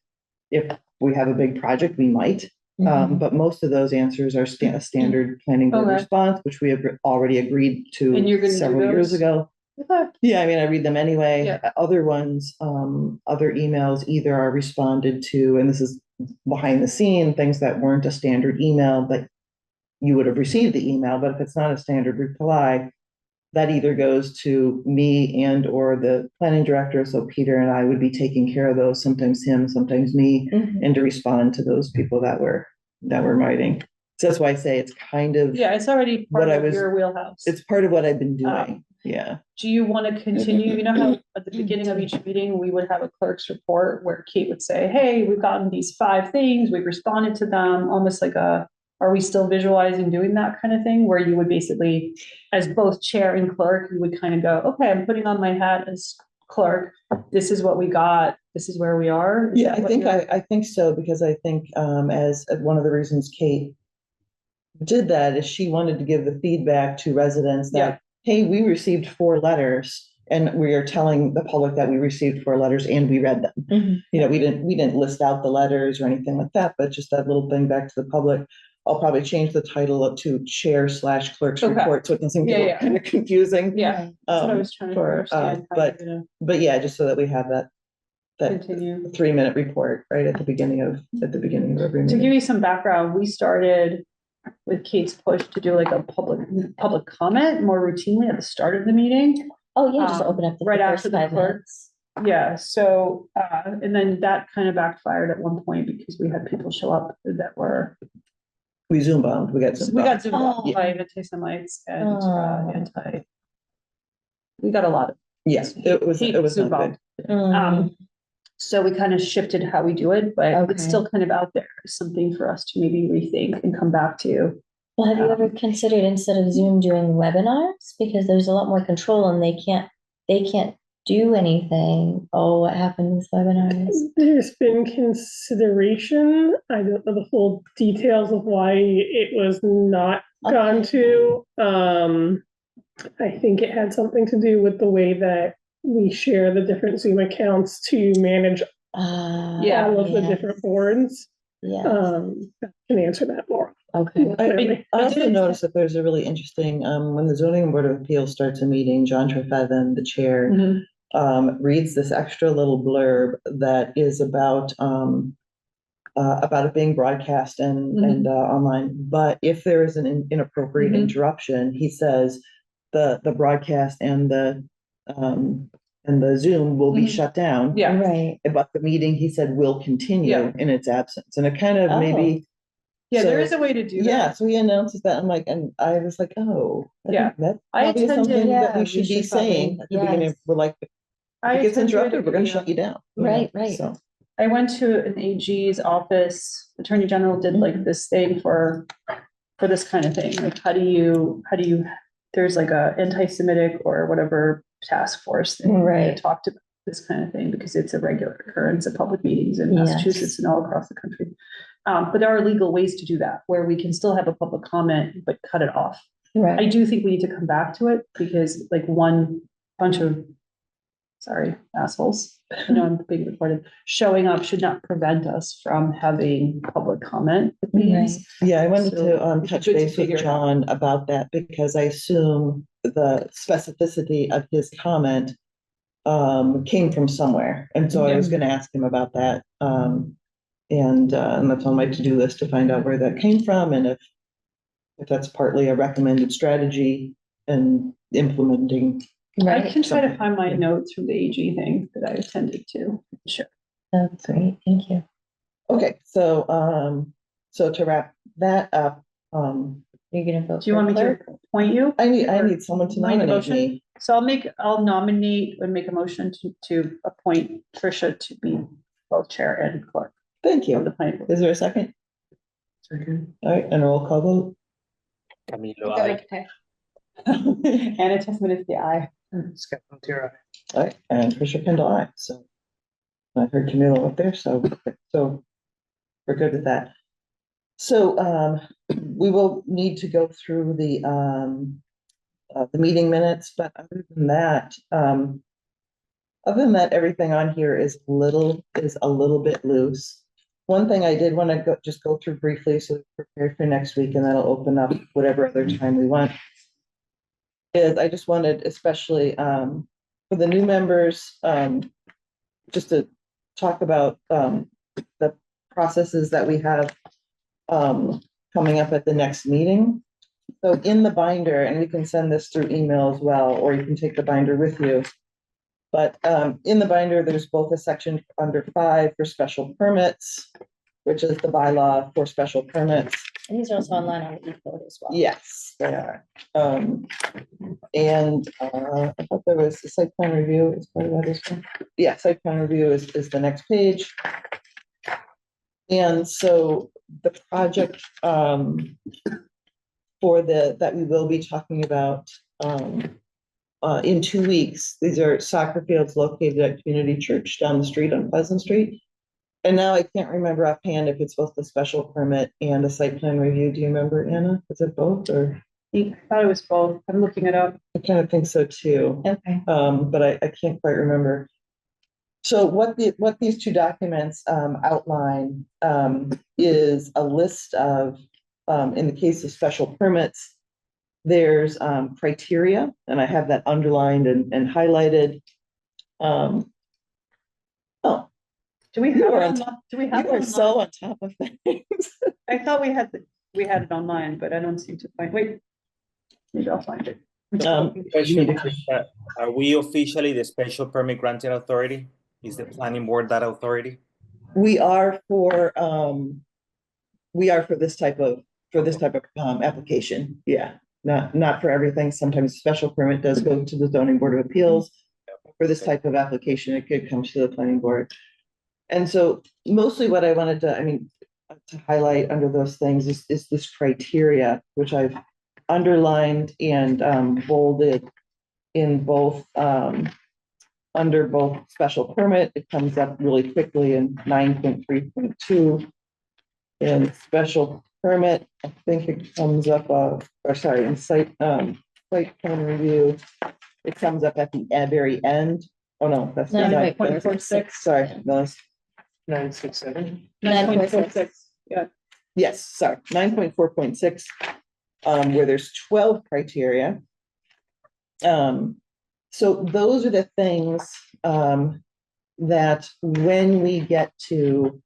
If we have a big project, we might, Mhm. but most of those answers are a standard planning board Okay. response, which we have already agreed And you're to gonna do several years those? ago. Okay. Yeah, I mean, I read them anyway. Yeah. Other ones, other emails either are responded to, and this is behind the scene, things that weren't a standard email, but you would have received the email, but if it's not a standard reply, that either goes to me and or the planning director. So Peter and I would be taking care of those, sometimes him, sometimes me, Mhm. and to respond to those people that were writing. So that's why I say it's kind of, Yeah, it's already part What I of was- your wheelhouse. it's part of what I've been doing. Yeah. Do you want to continue? You know how at the beginning of each meeting, we would have a clerk's report where Kate would say, hey, we've gotten these 5 things, we've responded to them, almost like are we still visualizing doing that kind of thing? Where you would basically, as both chair and clerk, you would kind of go, okay, I'm putting on my hat as clerk. This is what we got. This is where we are. Is Yeah, that I what think you're- I think so, because I think as one of the reasons Kate did that is she wanted to give the feedback to residents that, hey, we received 4 letters, and we are telling the public that we received 4 letters and we read them. Mhm. You know, we didn't list out the letters or anything like that, but just that little thing back to the public. I'll probably change the title up to chair/clerk's Okay. report, so it doesn't Yeah, get yeah. kind of confusing. Yeah, that's what I Um, was trying to for, understand. how but- you're gonna But yeah, just so that we have that continue. 3-minute report right at the beginning of every To meeting. give you some background, we started with Kate's push to do like a public comment more routinely at the start of the meeting. Oh, yeah, just Um, open up the right first after the 5 clerk. minutes. Yeah, so, and then that kind of backfired at one point because we had people show up that were, We Zoom bombed, we got Zoom we got bombed. Zoom Oh. by anti-Semites and Oh. we got a lot of. Yes, it was Zoom not good. bombed. So we kind of shifted how we do it, but Okay. it's still kind of out there, something for us to maybe rethink and come back to. Well, have you ever considered instead of Zoom doing webinars? Because there's a lot more control and they can't do anything. Oh, what happened with webinars? There's been consideration. I don't know the full details of why it was not gone to. I think it had something to do with the way that we share the different Zoom accounts to manage Yeah. all of the yes, different boards. yes. I can answer that more Okay. clearly. I also noticed that there's a really interesting, when the zoning board of appeals starts a meeting, John Trefethan, the chair, reads this extra little blurb that is about it being broadcast and online. But if there is an inappropriate interruption, he says the broadcast and the Zoom will be shut down. Yeah. Right. But the meeting, he said, will continue Yeah. in its absence. And it kind of maybe. Yeah, there So- is a way to do that. Yeah, so he announces that. I'm like, and I was like, oh. Yeah. That's I probably attended- something that Yeah, we should we be should probably- saying at the beginning. yes. We're like, if I it gets attended interrupted, we're gonna a, shut you down. you know, Right, right. So, I went to an AG's office, Attorney General did like this thing for this kind of thing, like how do you, there's like a anti-Semitic or whatever task force thing Right. that talked about this kind of thing, because it's a regular occurrence at public meetings in Yes. Massachusetts and all across the country. But there are legal ways to do that, where we can still have a public comment, but cut it off. I Right. do think we need to come back to it, because like one bunch of, sorry, assholes, I know I'm being recorded, showing up should not prevent us from having public comment with meetings. yeah, I wanted So, to it's touch good to base with figure it out. John about that, because I assume the specificity of his comment came from somewhere. And so I was gonna ask him about that. And that's on my to-do list to find out where that came from, and if that's partly a recommended strategy and implementing. I Right. can try to Something, find my yeah. notes from the AG thing that I attended to. Sure. That's great. Thank you. Okay, so to wrap that up, You're gonna vote. Do you for want me to clerk? appoint you? I need someone to Make a nominate motion? me. So I'll nominate and make a motion to appoint Tricia to be both chair and clerk Thank of the you. planning board. Is there a second? All right, and a roll call vote. Camilo, I. Anna Testament is the aye. Scott Montiero. All right, and Tricia Kendall, aye. So I heard Camilo up there, so we're good with that. So we will need to go through the meeting minutes, but other than that, everything on here is a little bit loose. One thing I did want to just go through briefly, so prepare for next week, and that'll open up whatever other time we want. Is I just wanted, especially for the new members, just to talk about the processes that we have coming up at the next meeting. So in the binder, and we can send this through email as well, or you can take the binder with you. But in the binder, there's both a section under 5 for special permits, which is the bylaw for special permits. And these are also online on the e-code as well. Yes, they are. And I thought there was a site plan review as part of that as well. Yeah, site plan review is the next page. And so the project for that we will be talking about in 2 weeks. These are soccer fields located at Community Church down the street on Pleasant Street. And now I can't remember offhand if it's both a special permit and a site plan review. Do you remember, Anna? Is it both, or? I thought it was both. I'm looking it up. I kind of think so too. Okay. But I can't quite remember. So what these 2 documents outline is a list of, in the case of special permits, there's criteria, and I have that underlined and highlighted. Oh, Do we You have are it on on- do we have you it are online? so on top of things. I thought we had it online, but I don't seem to find, wait. Maybe I'll find it. Question, are we officially the special permit granting authority? Is the planning board that authority? We are for this type of application. Yeah, not for everything. Sometimes special permit does go to the zoning board of appeals. For this type of application, it could come to the planning board. And so mostly what I wanted to highlight under those things is this criteria, which I've underlined and bolded in both under both special permit. It comes up really quickly in 9.3.2. In special permit, I think it comes up in site plan review, it comes up at the very end. Oh no, that's not 9.46. Sorry, no, it's 967. 9.46. Yeah. yes, sorry, 9.4.6, where there's 12 criteria. So those are the things that when we get to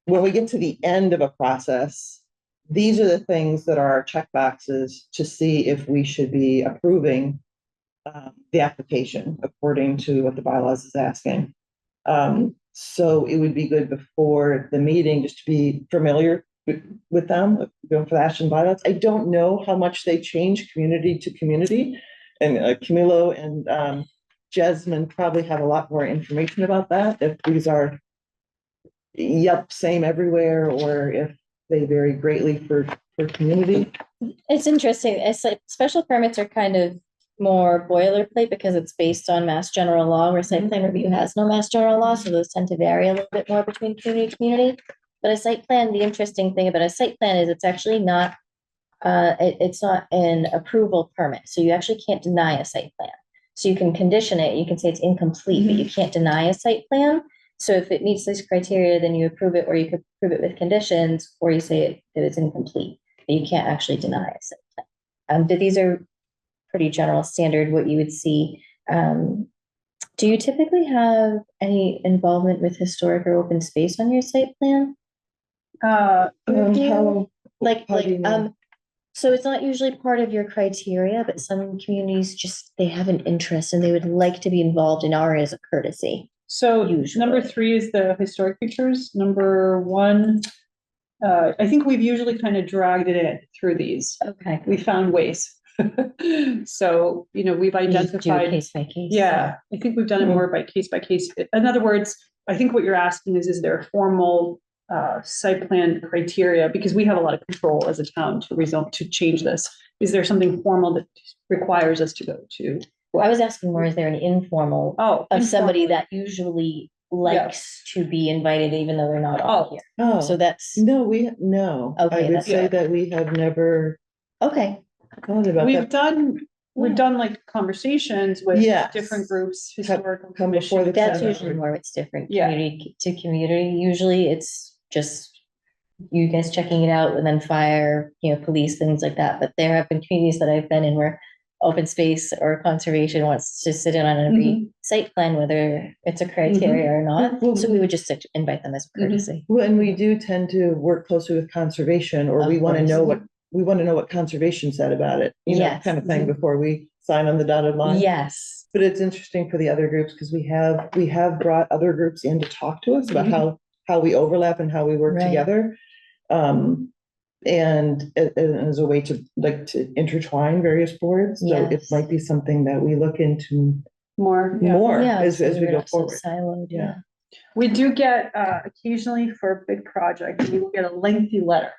the end of a process, these are the things that are our check boxes to see if we should be approving the application according to what the bylaws is asking. So it would be good before the meeting just to be familiar with them, going for the action bylaws. I don't know how much they change community to community, and Camilo and Jasmine probably have a lot more information about that, if these are same everywhere, or if they vary greatly for community. It's interesting. It's like special permits are kind of more boilerplate because it's based on mass general law, where site plan review has no mass general law, so those tend to vary a little bit more between community to community. But a site plan, the interesting thing about a site plan is it's actually not, it's not an approval permit, so you actually can't deny a site plan. So you can condition it, you can say it's incomplete, but you can't deny a site plan. So if it meets these criteria, then you approve it, or you could approve it with conditions, or you say that it's incomplete, but you can't actually deny a site plan. But these are pretty general standard, what you would see. Do you typically have any involvement with historic or open space on your site plan? How do you know? So it's not usually part of your criteria, but some communities just, they have an interest and they would like to be involved in our as a courtesy. So Usually. number 3 is the historic features. Number 1, I think we've usually kind of dragged it in through these. Okay. We found ways. So, we've You just do it identified. case by case. Yeah, I think we've done it more by case by case. In other words, I think what you're asking is there a formal site plan criteria? Because we have a lot of control as a town to change this. Is there something formal that requires us to go to? Well, I was asking more, is there an informal of somebody that usually likes to be invited, even though they're not all here? Oh, So that's, no. Okay, I would that's say good. that we have never okay. thought about We've that. done like conversations with Yes. different groups, historical come before the commission. That's Yeah. usually more, it's different Yeah. community to community. Usually it's just you guys checking it out, and then fire, police, things like that. But there have been communities that I've been in where open space or conservation wants to sit in on every site plan, whether it's a criteria or not. So we would just invite them as courtesy. Well, and we do tend to work closely with conservation, or we Of want to course. know what conservation said about it, you know, Yes. kind of thing before we sign on the dotted line. Yes. But it's interesting for the other groups because we have brought other groups in to talk to us about how we overlap and how we work Right. together. And as a way to intertwine various boards. So it Yes. might be something that we look into More. more Yeah, as so we we're go not so forward. siloed, yeah. We do get, occasionally for a big project, we will get a lengthy letter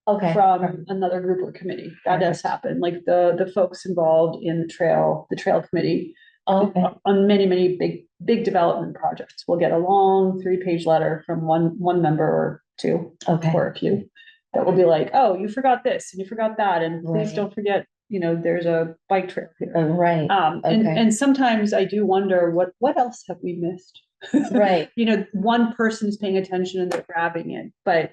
Okay. from another group or committee. That does happen, like the folks involved in the trail committee. Okay. On many big development projects, we'll get a long 3-page letter from one member or two, Okay. or a few, that will be like, oh, you forgot this and you forgot that, and please Right. don't forget, you know, there's a bike trail here. Right. Okay. And sometimes I do wonder what else have we missed? Right. You know, one person's paying attention and they're grabbing it, but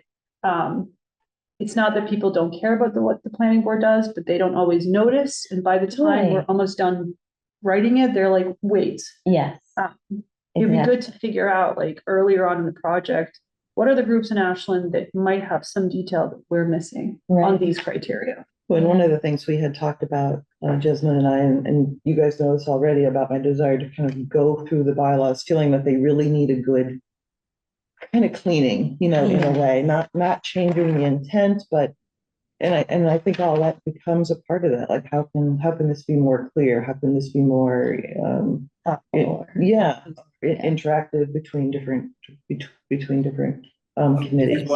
it's not that people don't care about what the planning board does, but they don't always notice. And by the time we're Right. almost done writing it, they're like, wait, Yes. it'd be Exactly. good to figure out, like, earlier on in the project, what are the groups in Ashland that might have some detail that we're missing on Right. these criteria? Well, and one of the things we had talked about, Jasmine and I, and you guys know this already, about my desire to kind of go through the bylaws, feeling that they really need a good kind of cleaning, you know, in a way, not changing the intent, but and I think all that becomes a part of that. Like, how can this be more clear? How can this be more interactive between different committees?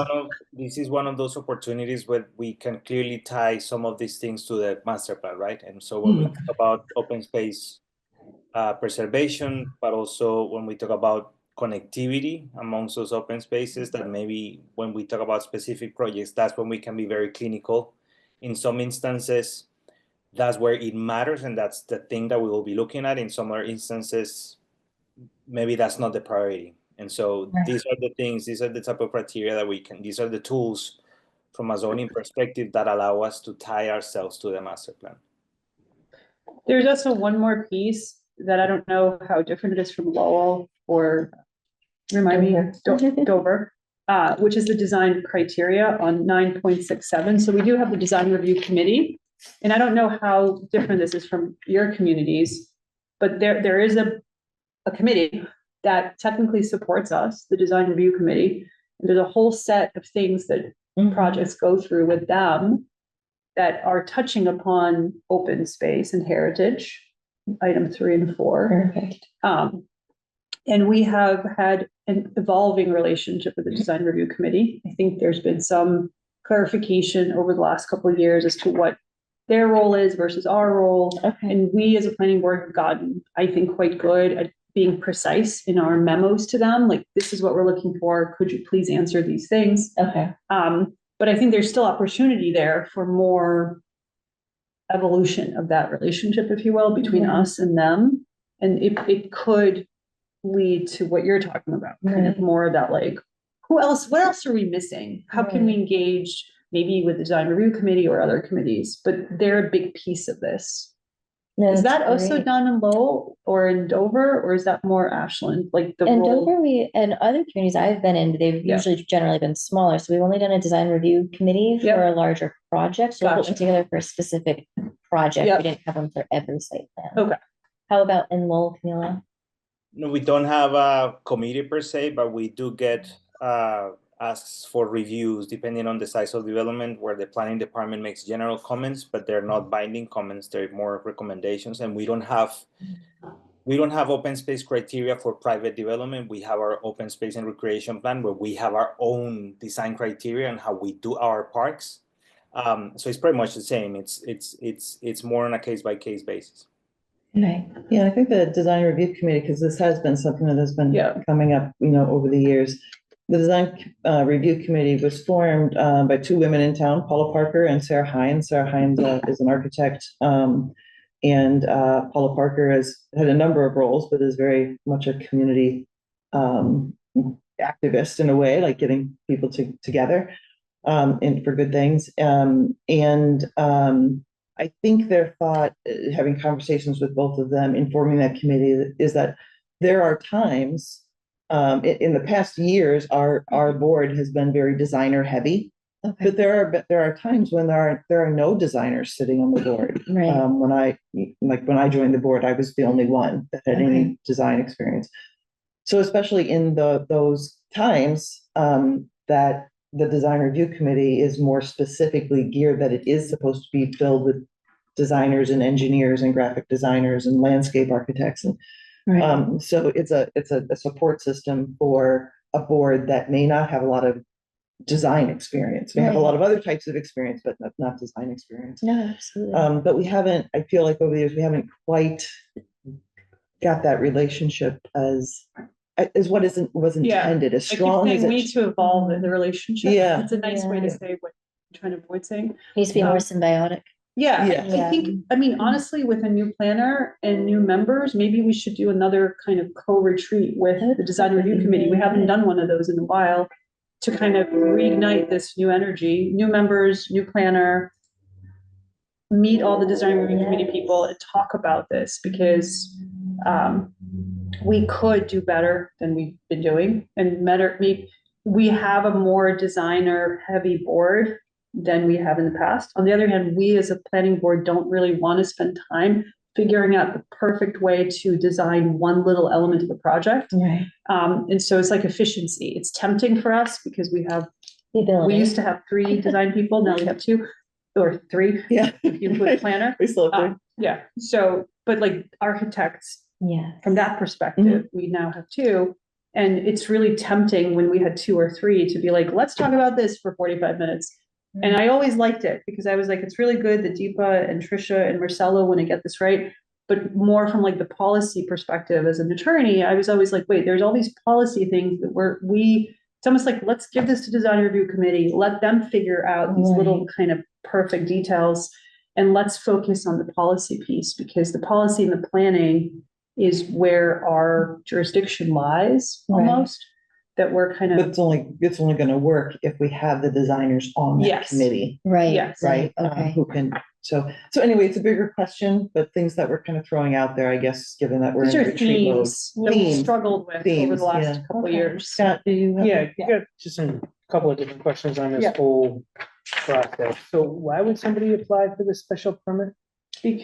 This is one of those opportunities where we can clearly tie some of these things to the master plan, right? And so when we talk about open space preservation, but also when we talk about connectivity amongst those open spaces, that maybe when we talk about specific projects, that's when we can be very clinical. In some instances, that's where it matters, and that's the thing that we will be looking at. In some other instances, maybe that's not the priority. And so these are the things, these are the type of criteria that these are the tools from a zoning perspective that allow us to tie ourselves to the master plan. There's also one more piece that I don't know how different it is from Lowell or Dover, which is the design criteria on 9.67. So we do have the design review committee, and I don't know how different this is from your communities, but there is a committee that technically supports us, the design review committee. And there's a whole set of things that projects go through with them that are touching upon open space and heritage, item 3 and 4. Perfect. And we have had an evolving relationship with the design review committee. I think there's been some clarification over the last couple of years as to what their role is versus our role. Okay. And we as a planning board have gotten, I think, quite good at being precise in our memos to them. Like, this is what we're looking for. Could you please answer these things? Okay. But I think there's still opportunity there for more evolution of that relationship, if you will, between us and them. And it could lead to what you're talking about, kind of more of that, like, what else are we missing? How can we engage maybe with the design review committee or other committees? But they're a big piece of this. No, Is that that's also great. done in Lowell or in Dover, or is that more Ashland? Like the And role? Dover, and other communities I've been in, they've usually generally been smaller. So we've only done a design review committee for a larger project. So we'll put them together for a specific project. We didn't have them for every site plan. Okay. How about in Lowell, Camila? No, we don't have a committee per se, but we do get asks for reviews depending on the size of development, where the planning department makes general comments, but they're not binding comments. They're more recommendations. And we don't have open space criteria for private development. We have our open space and recreation plan, where we have our own design criteria and how we do our parks. So it's pretty much the same. It's more on a case by case basis. Right. Yeah, I think the design review committee, because this has been something that has been coming up, you know, over the years. The design review committee was formed by 2 women in town, Paula Parker and Sarah Hines. Sarah Hines is an architect, and Paula Parker has had a number of roles, but is very much a community activist in a way, like getting people together and for good things. I think their thought, having conversations with both of them, informing that committee, is that there are times, in the past years, our board has been very designer heavy. Okay. But there are times when there are no designers sitting on the board. Right. When I joined the board, I was the only one that had any design experience. So especially in those times, that the design review committee is more specifically geared, that it is supposed to be filled with designers and engineers and graphic designers and landscape architects. And Right. so it's a support system for a board that may not have a lot of design experience. We have a lot of other types of experience, but not design experience. No, absolutely. But we haven't, I feel like over the years, we haven't quite got that relationship as what was intended, as I keep strong as saying we it. need to evolve in the relationship. Yeah. It's a nice way to Yeah. say what I'm trying to avoid saying. Needs to be more symbiotic. Yeah, Yeah. I think, I mean, honestly, with a new planner and new members, maybe we should do another kind of co-retreat with the design review committee. We haven't done one of those in a while to kind of reignite this new energy, new members, new planner, meet all the design review committee people and talk about this, because we could do better than we've been doing, and we have a more designer heavy board than we have in the past. On the other hand, we as a planning board don't really want to spend time figuring out the perfect way to design one little element of a project. Right. And so it's like efficiency. It's tempting for us because we used to have 3 design people, now we have 2 or 3. Yeah. If you include planner. We still have Yeah. So, but like architects, Yeah. from that perspective, we now have 2. And it's really tempting when we had 2 or 3 to be like, let's talk about this for 45 minutes. And I always liked it because I was like, it's really good that Deepa and Trisha and Marcelo want to get this right. But more from like the policy perspective as an attorney, I was always like, wait, there's all these policy things that it's almost like, let's give this to design review committee, let them figure out these little kind of perfect details. And let's focus on the policy piece, because the policy and the planning is where our jurisdiction lies almost. That we're kind But of. it's only gonna work if we have the designers on that Yes. committee, Right. Yes. right? Okay. Who can, so anyway, it's a bigger question, but things that we're kind of throwing out there, I guess, given that we're These in are retreat mode. themes that we Themes. struggled with over Themes, the last yeah. couple of Okay. years. Scott, do you have? Yeah, I got just a couple of different questions on this Yeah. whole process. So why would somebody apply for this special permit?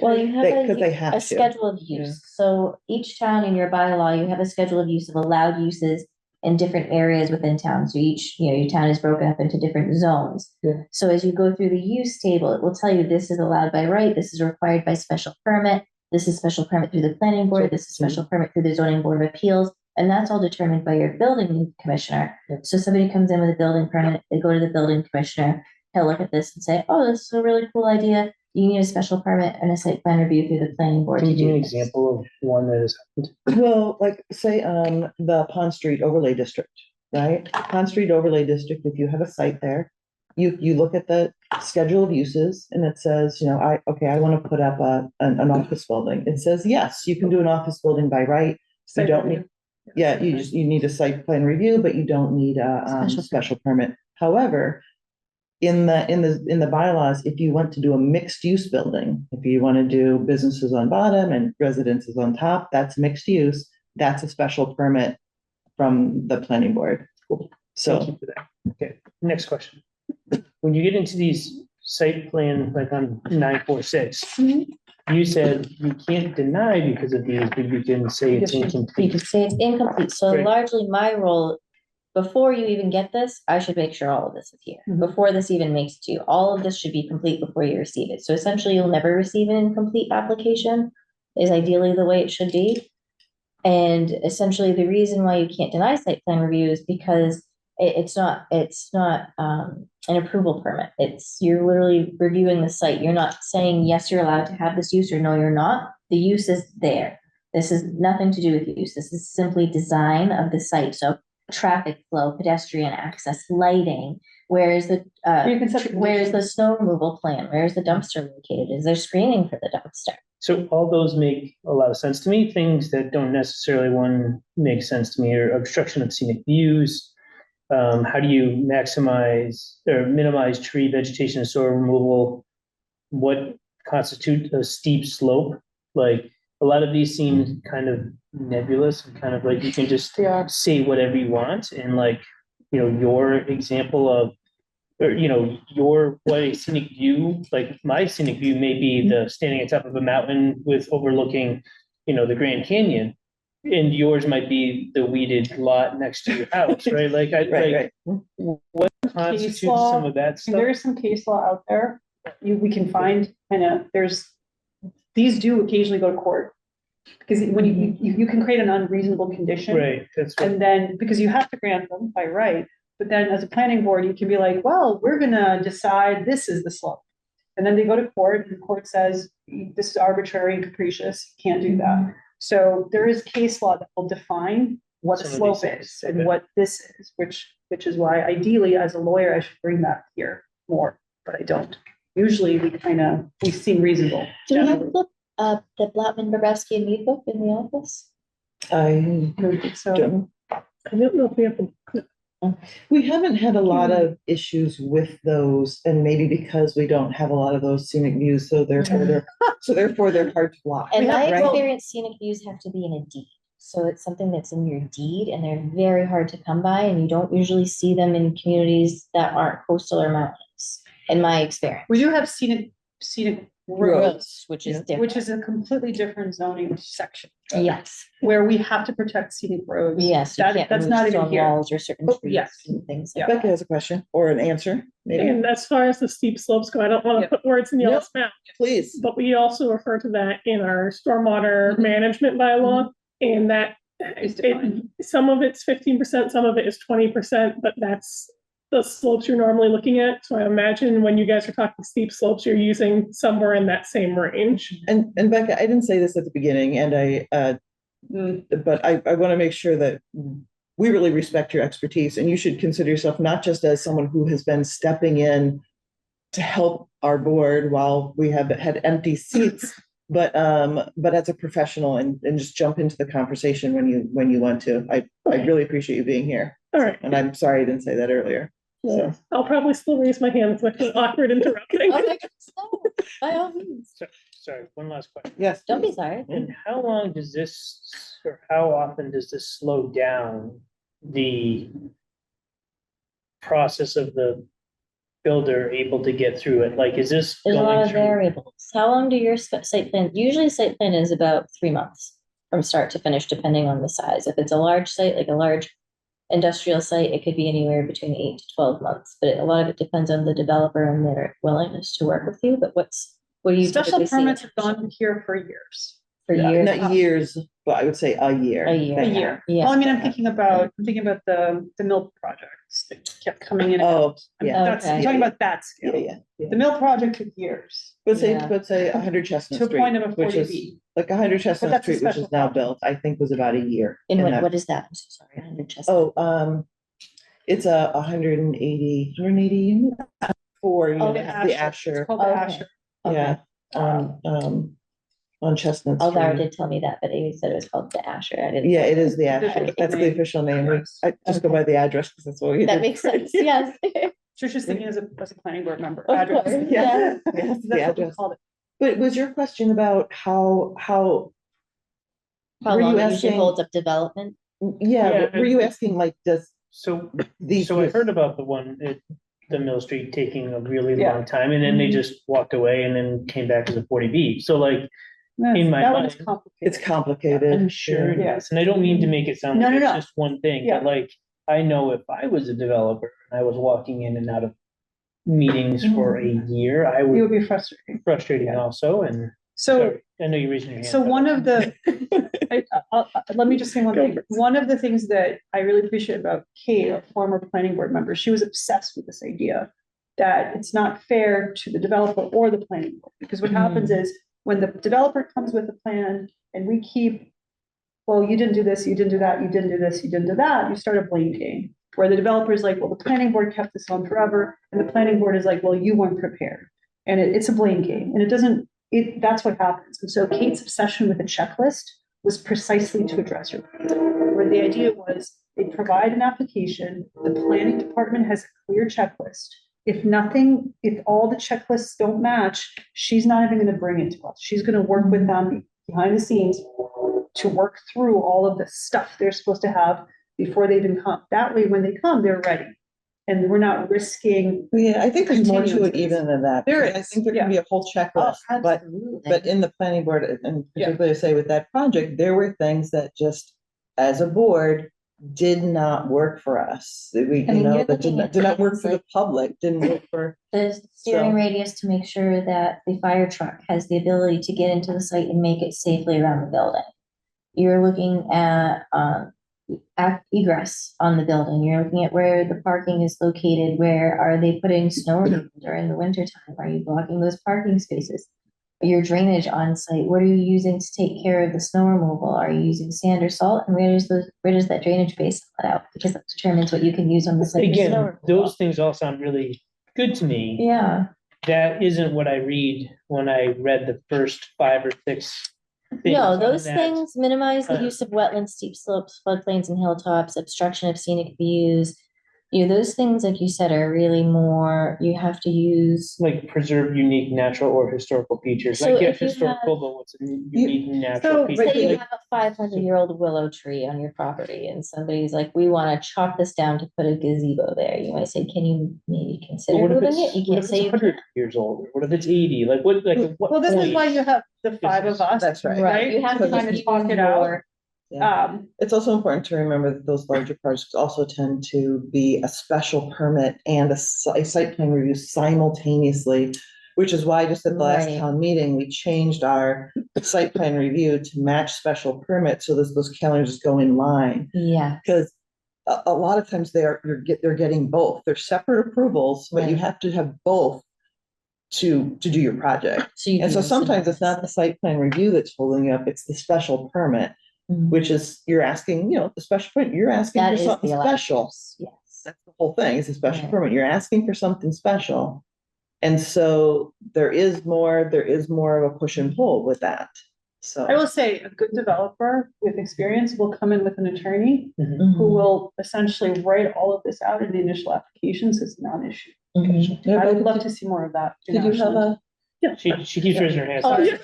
Well, you have Because they have a to. schedule of use. So each town in your bylaw, you have a schedule of use of allowed uses in different areas within town. So each, your town is broken up into different zones. Yeah. So as you go through the use table, it will tell you this is allowed by right, this is required by special permit, this is special permit through the planning board, this is special permit through the zoning board of appeals, and that's all determined by your building commissioner. Yeah. So somebody comes in with a building permit, they go to the building commissioner, he'll look at this and say, oh, this is a really cool idea. You need a special permit and a site plan review through the planning board Can to you give me do an this. example of one that has happened? Well, like say, the Pond Street overlay district, right? Pond Street overlay district, if you have a site there, you look at the schedule of uses and it says, I want to put up an office building. It says, yes, you can do an office building by right. You Site don't review. need, yeah, you need a site plan review, but you don't need a special permit. However, in the bylaws, if you want to do a mixed use building, if you want to do businesses on bottom and residences on top, that's mixed use. That's a special permit from the planning board. Thank So, you for that. Okay, next question. When you get into these site plan, like on 946, you said you can't deny because of these, but you can say it's Yes, you- You incomplete. could say it's incomplete. So Great. largely my role, before you even get this, I should make sure all of this is here. Mhm. Before this even makes it to you, all of this should be complete before you receive it. So essentially, you'll never receive an incomplete application, is ideally the way it should be. And essentially, the reason why you can't deny site plan review is because it's not an approval permit. You're literally reviewing the site. You're not saying, yes, you're allowed to have this use, or no, you're not. The use is there. This is nothing to do with use. This is simply design of the site. So traffic flow, pedestrian access, lighting, where's the snow removal plan? Where's the dumpster located? Is there screening for the dumpster? So all those make a lot of sense to me. Things that don't necessarily make sense to me are obstruction of scenic views. How do you maximize or minimize tree vegetation and soil removal? What constitute a steep slope? Like, a lot of these seem kind of nebulous and kind of like you can just say whatever you want, and like, you know, your example of, or, you know, your, what a scenic view, like my scenic view may be the standing on top of a mountain with overlooking, you know, the Grand Canyon. And yours might be the weeded lot next to your house, right? Like, Right, what constitutes law, some of that And stuff? there is some case law out there, we can find, these do occasionally go to court. Because when you can create an unreasonable condition. Right, that's what, And then, because you have to grant them by right, but then as a planning board, you can be like, well, we're gonna decide this is the slope. And then they go to court, and the court says, this is arbitrary and capricious, can't do that. So there is case law that will define what a Some of slope these things, is and okay. what this is, which is why ideally, as a lawyer, I should bring that here more, but I don't. Usually we seem reasonable. Do we have generally. the Blattman, Bobrowski and Mead book in the office? I So, don't. I don't know if we have the We haven't had a lot of issues with those, and maybe because we don't have a lot of those scenic views, so therefore they're hard to block. In my right? experience, scenic views have to be in a deed. So it's something that's in your deed and they're very hard to come by, and you don't usually see them in communities that aren't coastal or mountains, in my experience. we do have scenic roads, Which is Yeah. different. which is a completely different zoning section. Yes, Where we have to protect scenic roads. yes. You can't That's move not even stone here. walls or certain Oh, trees yes. and things Yeah. like Becca has a question or an answer, maybe. And as far as the steep slopes go, I don't want Yeah. to put words in y'all's mouth, Please. but we also refer to that in our stormwater Mhm. management bylaw. And that, It's defined. some of it's 15%, some of it is 20%, but that's the slopes you're normally looking at. So I imagine when you guys are talking steep slopes, you're using somewhere in that same range. And Becca, I didn't say this at the beginning, and but I want to make sure that we really respect your expertise, and you should consider yourself not just as someone who has been stepping in to help our board while we have had empty seats, but as a professional, and just jump into the conversation when you want to. I really appreciate you being here. All right. And I'm sorry I didn't say that earlier. So I'll probably still raise my hand. It's like an awkward interrupting. Oh my goodness, no, by all means. sorry, one last question. yes. Don't be please. sorry. And how long does this, or how often does this slow down the process of the builder able to get through it? Like, is this There's a lot going of through? variables. How long do your site plan, usually site plan is about 3 months from start to finish, depending on the size. If it's a large site, like a large industrial site, it could be anywhere between 8 to 12 months, but a lot of it depends on the developer and their willingness to work with you. But what do you Special typically see permits have gone here for years. for years? Not years, but I would say a year. A year. A year. Yeah. Well, I mean, I'm thinking about the mill projects that kept coming in. and Oh, out. I mean, yeah. that's, I'm Okay. talking about that Yeah, scale. yeah. The mill project took years. Let's Yeah. say 100 Chestnut To a Street. point of a which is 40B. like 100 Chestnut that's a Street, which special is now project. built, I think was about a year. And that- what is that? I'm so sorry. 100 Chestnut. Oh, it's a 180 unit for Oh, the It's Asher, called the Okay. Asher. yeah, on Chestnut Aldar Street. did tell me that, but he said it was called the Asher. I didn't. Yeah, it is the Official Asher. That's the name. official name. I just go Okay. by the address because that's what we That did makes for sense, you. yes. Just thinking as a planning board member. Of address. course. Yeah, That's yes, the what we address. called it. But was your question about how How Were long you it usually asking- holds up development? yeah, were you asking like, does So, these? so I heard about the one at the Mill Street taking a really Yeah. long time, and then they Mhm. just walked away and then came back as a 40B. So like, That's- my that one is mind- complicated. It's complicated. I'm sure it Yeah. is, and I don't mean to make it sound No, like no, it's no. just one thing, Yeah. but like, I know if I was a developer and I was walking in and out of meetings for a year, I It would would be frustrating. be frustrating also, and So, sorry, I know you're raising your hand. so but- one of the, let me just say one Go thing. for it. One of the things that I really appreciate about Kate, a former planning board member, she was obsessed with this idea that it's not fair to the developer or the planning board. Because what happens is when the developer comes with a plan and we keep, well, you didn't do this, you didn't do that, you didn't do this, you didn't do that, you start a blame game. Where the developer is like, well, the planning board kept this on forever, and the planning board is like, well, you weren't prepared. And it's a blame game, and that's what happens. And so Kate's obsession with a checklist was precisely to address your point, where the idea was they provide an application, the planning department has a clear checklist, if nothing, if all the checklists don't match, she's not even gonna bring it to us. She's gonna work with them behind the scenes to work through all of the stuff they're supposed to have before they even come. That way, when they come, they're ready. And we're not risking. Yeah, I think there's more to it Continuances. even than that. There I is, think there yeah. can be a whole checklist, but in the planning board, and Yeah. particularly say with that project, there were things that just, as a board, did not work for us. We, I mean, you know, you're that looking at did not work things for the like- public, didn't work for, The steering So- radius to make sure that the fire truck has the ability to get into the site and make it safely around the building. You're looking at, egress on the building. You're looking at where the parking is located. Where are they putting snow removal during the winter time? Are you blocking those parking spaces? Your drainage on site, what are you using to take care of the snow removal? Are you using sand or salt? And where does that drainage base let out? Because that determines what you can use on the site. for snow Again, removal. those things all sound really good to me. Yeah, That isn't what I read when I read the first 5 or 6 things no, on those that. things minimize the uh, use of wetlands, steep slopes, floodplains and hilltops, obstruction of scenic views. You know, those things, like you said, are really more, you have to use. Like preserve unique natural or historical features. So I get if you historical, but what's a unique natural so, feature? Say you like- have a 500-year-old willow tree on your property and somebody's like, we want to chop this down to put a gazebo there. You might say, can you maybe But consider what if moving it's, it? You what can't if it's say you 100 can't. years old? What if it's 80? Like what, like at what Well, this is why point? you have the 5 of us. that's right. Right, you have to Because Trying to use talk it out. more. It's also important to remember that those larger projects also tend to be a special permit and a site plan review simultaneously, which is why just at the last Right. town meeting, we changed our site plan review to match special permits, so those calendars go in line. Yeah, Because a lot of times they're getting both. They're separate approvals, but you Right. have to have both to do your project. so you. And so can use sometimes some it's not the site plan review that's holding you up, it's the special permit, Mhm. which is, you're asking, you know, the special permit, you're asking That for is something the special. elections, yes. That's the whole thing, is a special Right. permit. You're asking for something special. And so there is more of a push and pull with that. So. I will say, a good developer with experience will come in with an attorney who Mhm, will essentially write all of this out in the initial applications. It's not an issue. mhm. Yeah, I but would love to see more of that. in Did you have Ashland. a? She keeps raising her hand. Oh, Sorry. yeah.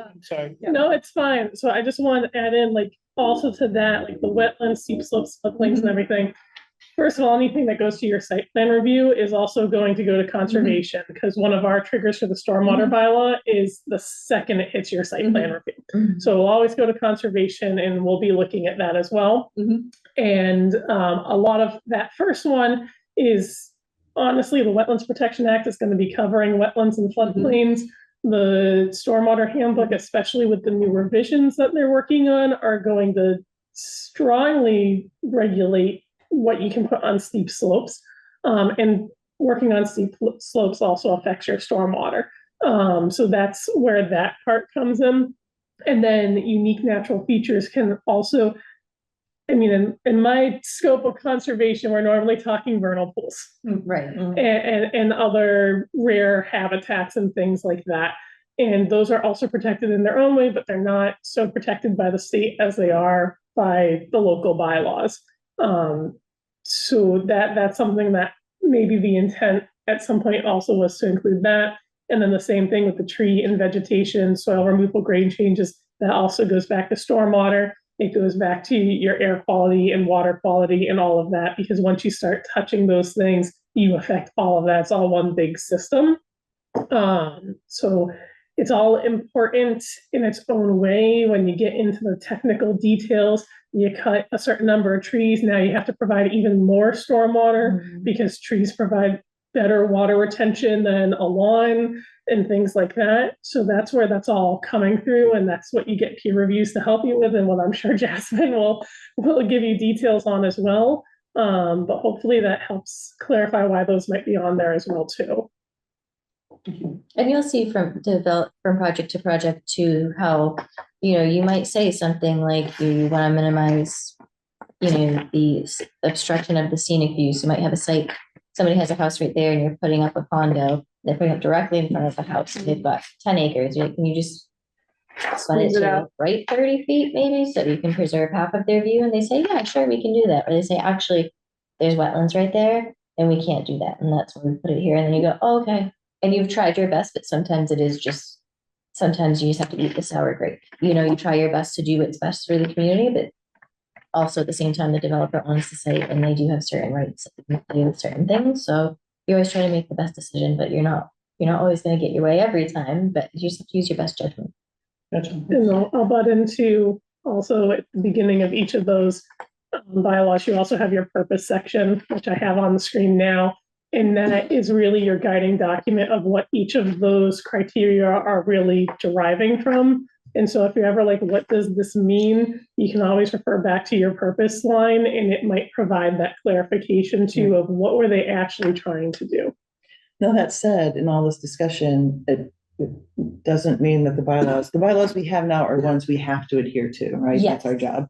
I'm sorry. No, it's fine. So I just wanted to add in, like, also to that, like the wetlands, steep slopes, floodplains and everything. First of all, anything that goes to your site plan review is also going to go to conservation, because one of our triggers for the stormwater bylaw is the second it hits your site plan review. So it'll always go to conservation and we'll be looking at that as well. Mhm. And a lot of that first one is, honestly, the Wetlands Protection Act is going to be covering wetlands and floodplains. The stormwater handbook, especially with the new revisions that they're working on, are going to strongly regulate what you can put on steep slopes. And working on steep slopes also affects your stormwater. So that's where that part comes in. And then unique natural features can also, I mean, in my scope of conservation, we're normally talking vernal pools Right. and other rare habitats and things like that. And those are also protected in their own way, but they're not so protected by the state as they are by the local bylaws. So that's something that maybe the intent at some point also was to include that. And then the same thing with the tree and vegetation, soil removal, grade changes, that also goes back to stormwater. It goes back to your air quality and water quality and all of that, because once you start touching those things, you affect all of that. It's all one big system. So it's all important in its own way. When you get into the technical details, you cut a certain number of trees, now you have to provide even more stormwater because trees provide better water retention than a lawn and things like that. So that's where that's all coming through, and that's what you get peer reviews to help you with, and what I'm sure Jasmine will give you details on as well. But hopefully that helps clarify why those might be on there as well too. And you'll see from project to project too, how, you might say something like you want to minimize, the obstruction of the scenic views. You might have a site, somebody has a house right there and you're putting up a condo, they're putting up directly in front of the house, and they've got 10 acres. Can you just slant it Squeeze it to out. the right 30 feet maybe, so you can preserve half of their view, and they say, yeah, sure, we can do that. Or they say, actually, there's wetlands right there, and we can't do that, and that's why we put it here. And then you go, oh, okay. And you've tried your best, but sometimes it is just, sometimes you just have to eat the sour grape. You know, you try your best to do what's best for the community, but also at the same time, the developer owns the site and they do have certain rights to do certain things. So you always try to make the best decision, but you're not always going to get your way every time, but you just have to use your best judgment. Gotcha. And I'll butt into also at the beginning of each of those bylaws, you also have your purpose section, which I have on the screen now. And that is really your guiding document of what each of those criteria are really deriving from. And so if you're ever like, what does this mean? You can always refer back to your purpose line, and it might provide that clarification too of what were they actually trying to do. Now, that said, in all this discussion, it doesn't mean that the bylaws we have now are ones we have to adhere to, right? Yes. That's our job.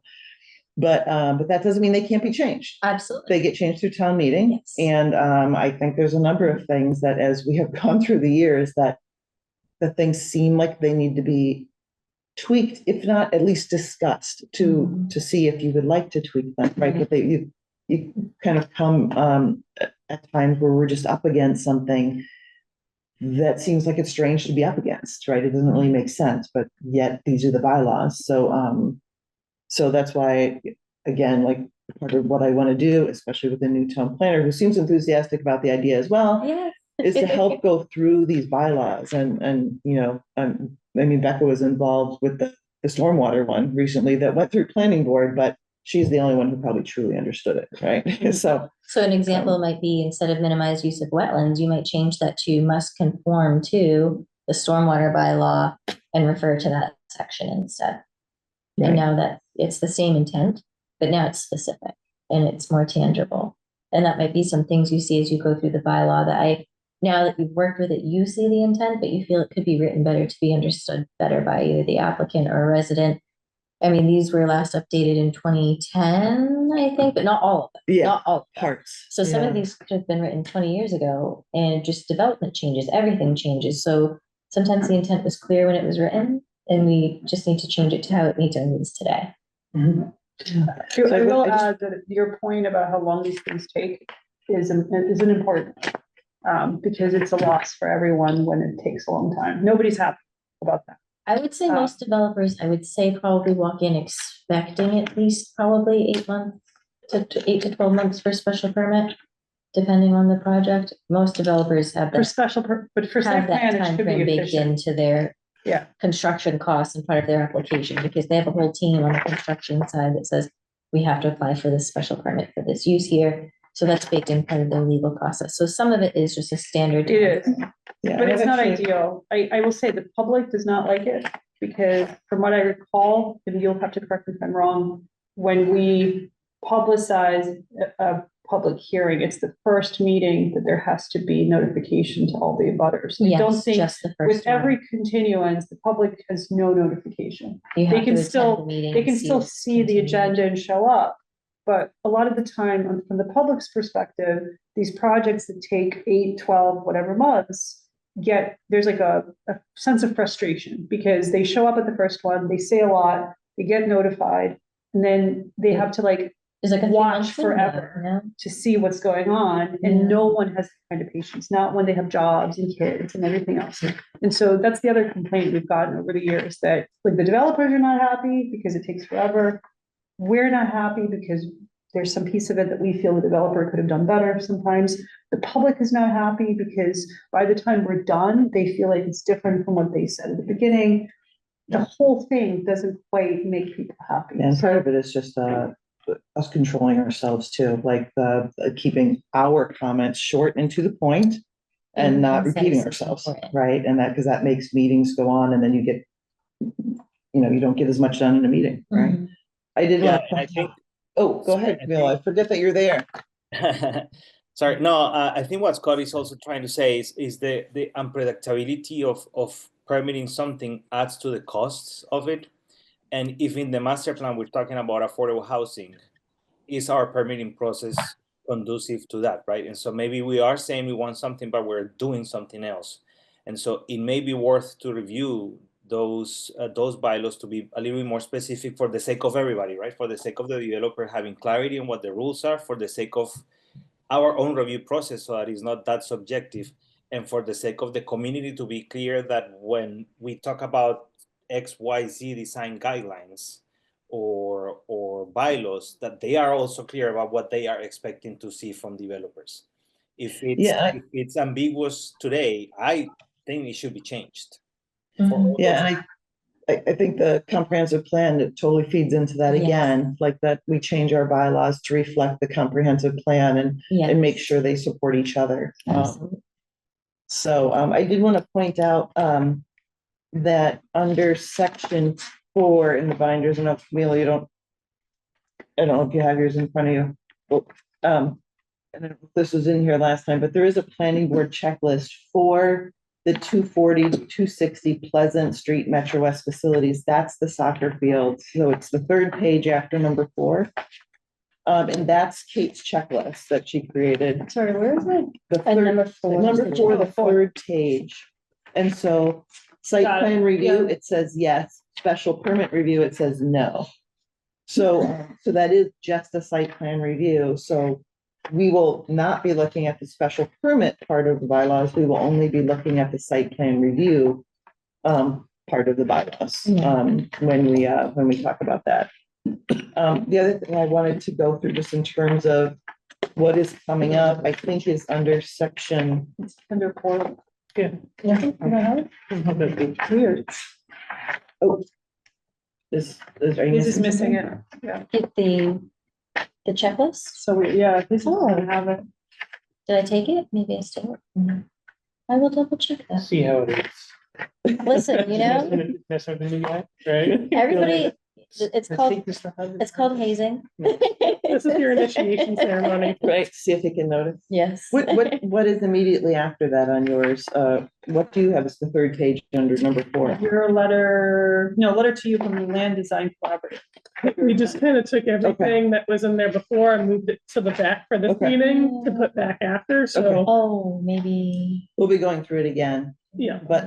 But that doesn't mean they can't be changed. Absolutely. They get changed through town meeting. Yes. And I think there's a number of things that as we have gone through the years that the things seem like they need to be tweaked, if not at least discussed to see if you would like to tweak them, right? But you kind of come at times where we're just up against something that seems like it's strange to be up against, right? It doesn't really make sense, but yet these are the bylaws. So that's why, again, like part of what I want to do, especially with the new town planner who seems enthusiastic about the idea as well, Yeah. is to help go through these bylaws. And you know, I mean, Becca was involved with the stormwater one recently that went through planning board, but she's the only one who probably truly understood it, right? So an example might be, instead of minimized use of wetlands, you might change that to must conform to the stormwater bylaw and refer to that section instead. And now that it's the same intent, but now it's specific and it's more tangible. And that might be some things you see as you go through the bylaw that now that you've worked with it, you see the intent, but you feel it could be written better to be understood better by either the applicant or a resident. I mean, these were last updated in 2010, I think, but not all of them. yeah, Not all of them. parts. So some of these could have been written 20 years ago, and just development changes, everything changes. So sometimes the intent was clear when it was written, and we just need to change it to how it meets our needs today. Mhm. I will add that your point about how long these things take is an important, because it's a loss for everyone when it takes a long time. Nobody's happy about that. I would say most developers, I would say probably walk in expecting at least probably 8 months to 8 to 12 months for special permit, depending on the project. Most developers have For but for site have that plan, it time should be frame baked efficient. into their Yeah. construction costs and part of their application, because they have a whole team on the construction side that says, we have to apply for this special permit for this use here. So that's baked in part of their legal process. So some of it is just a standard. It is, Yeah, but it's not actually- ideal. I will say the public does not like it, because from what I recall, and you'll have to correct me if I'm wrong, when we publicize a public hearing, it's the first meeting that there has to be notification to all the abutters. I don't Yes, think just the first with every one. continuance, the public has no notification. You they have can to attend still- the meeting They and can still it's see the continued. agenda and show up. But a lot of the time, from the public's perspective, these projects that take 8, 12, whatever months, there's like a sense of frustration, because they show up at the first one, they say a lot, they get notified, and then they have to like There's like a few watch months in there, forever. you know? to see what's going on, and Yeah. no one has that kind of patience, not when they have jobs and kids and everything else. And so that's the other complaint we've gotten over the years, that like the developers are not happy because it takes forever. We're not happy because there's some piece of it that we feel the developer could have done better sometimes. The public is not happy because by the time we're done, they feel like it's different from what they said at the beginning. The whole thing doesn't quite make people happy. And part of it is just us controlling ourselves too, like keeping our comments short and to the point and And not concise repeating is ourselves, important. right? And because that makes meetings go on, and then you don't get as much done in a meeting, right? Mhm. I did Yeah, want to. I think. Oh, go ahead, Bill. I forget that you're there. Sorry, no, I think what Scott is also trying to say is the unpredictability of permitting something adds to the costs of it. And if in the master plan we're talking about affordable housing, is our permitting process conducive to that, right? And so maybe we are saying we want something, but we're doing something else. And so it may be worth to review those bylaws to be a little bit more specific for the sake of everybody, right? For the sake of the developer having clarity on what the rules are, for the sake of our own review process, so that it's not that subjective, and for the sake of the community to be clear that when we talk about XYZ design guidelines or bylaws, that they are also clear about what they are expecting to see from developers. If it's ambiguous today, I think it should be changed. Yeah, and I think the comprehensive plan, it totally feeds into that Yes. again, like that we change our bylaws to reflect the comprehensive plan and make sure they support each other. Absolutely. So I did want to point out that under section 4 in the binders, and Camila, I don't know if you have yours in front of you. Well, I don't know if this was in here last time, but there is a planning board checklist for the 240 to 260 Pleasant Street Metro West facilities. That's the soccer field. So it's the third page after number 4. And that's Kate's checklist that she created. Sorry, where is it? The third, number 4. number 4, the third page. And so site Got it. plan review, Yeah. it says yes. Special permit review, it says no. So that is just a site plan review. So we will not be looking at the special permit part of the bylaws. We will only be looking at the site plan review part of the bylaws when we talk about that. The other thing I wanted to go through just in terms of what is coming up, I think is under section. It's under 4. Yeah. Weird. Oh, are you He's just missing something? it. Yeah. Get the checklist. So this is gonna have it. Did I take it? Maybe I still. I will double check that. See how it is. Listen, you know, That's not the new guy, right? everybody, it's Let's called take this stuff out of it's the- called hazing. This is your initiation ceremony. Right, see if you can notice. Yes. What is immediately after that on yours? What do you have as the third page under number 4? Your letter to you from the Land Design Collaborative. We just kind of took everything that was in there before and moved it to the back for this Okay. meeting to put back after, Okay. so, Oh, maybe. We'll be going through it again, yeah. but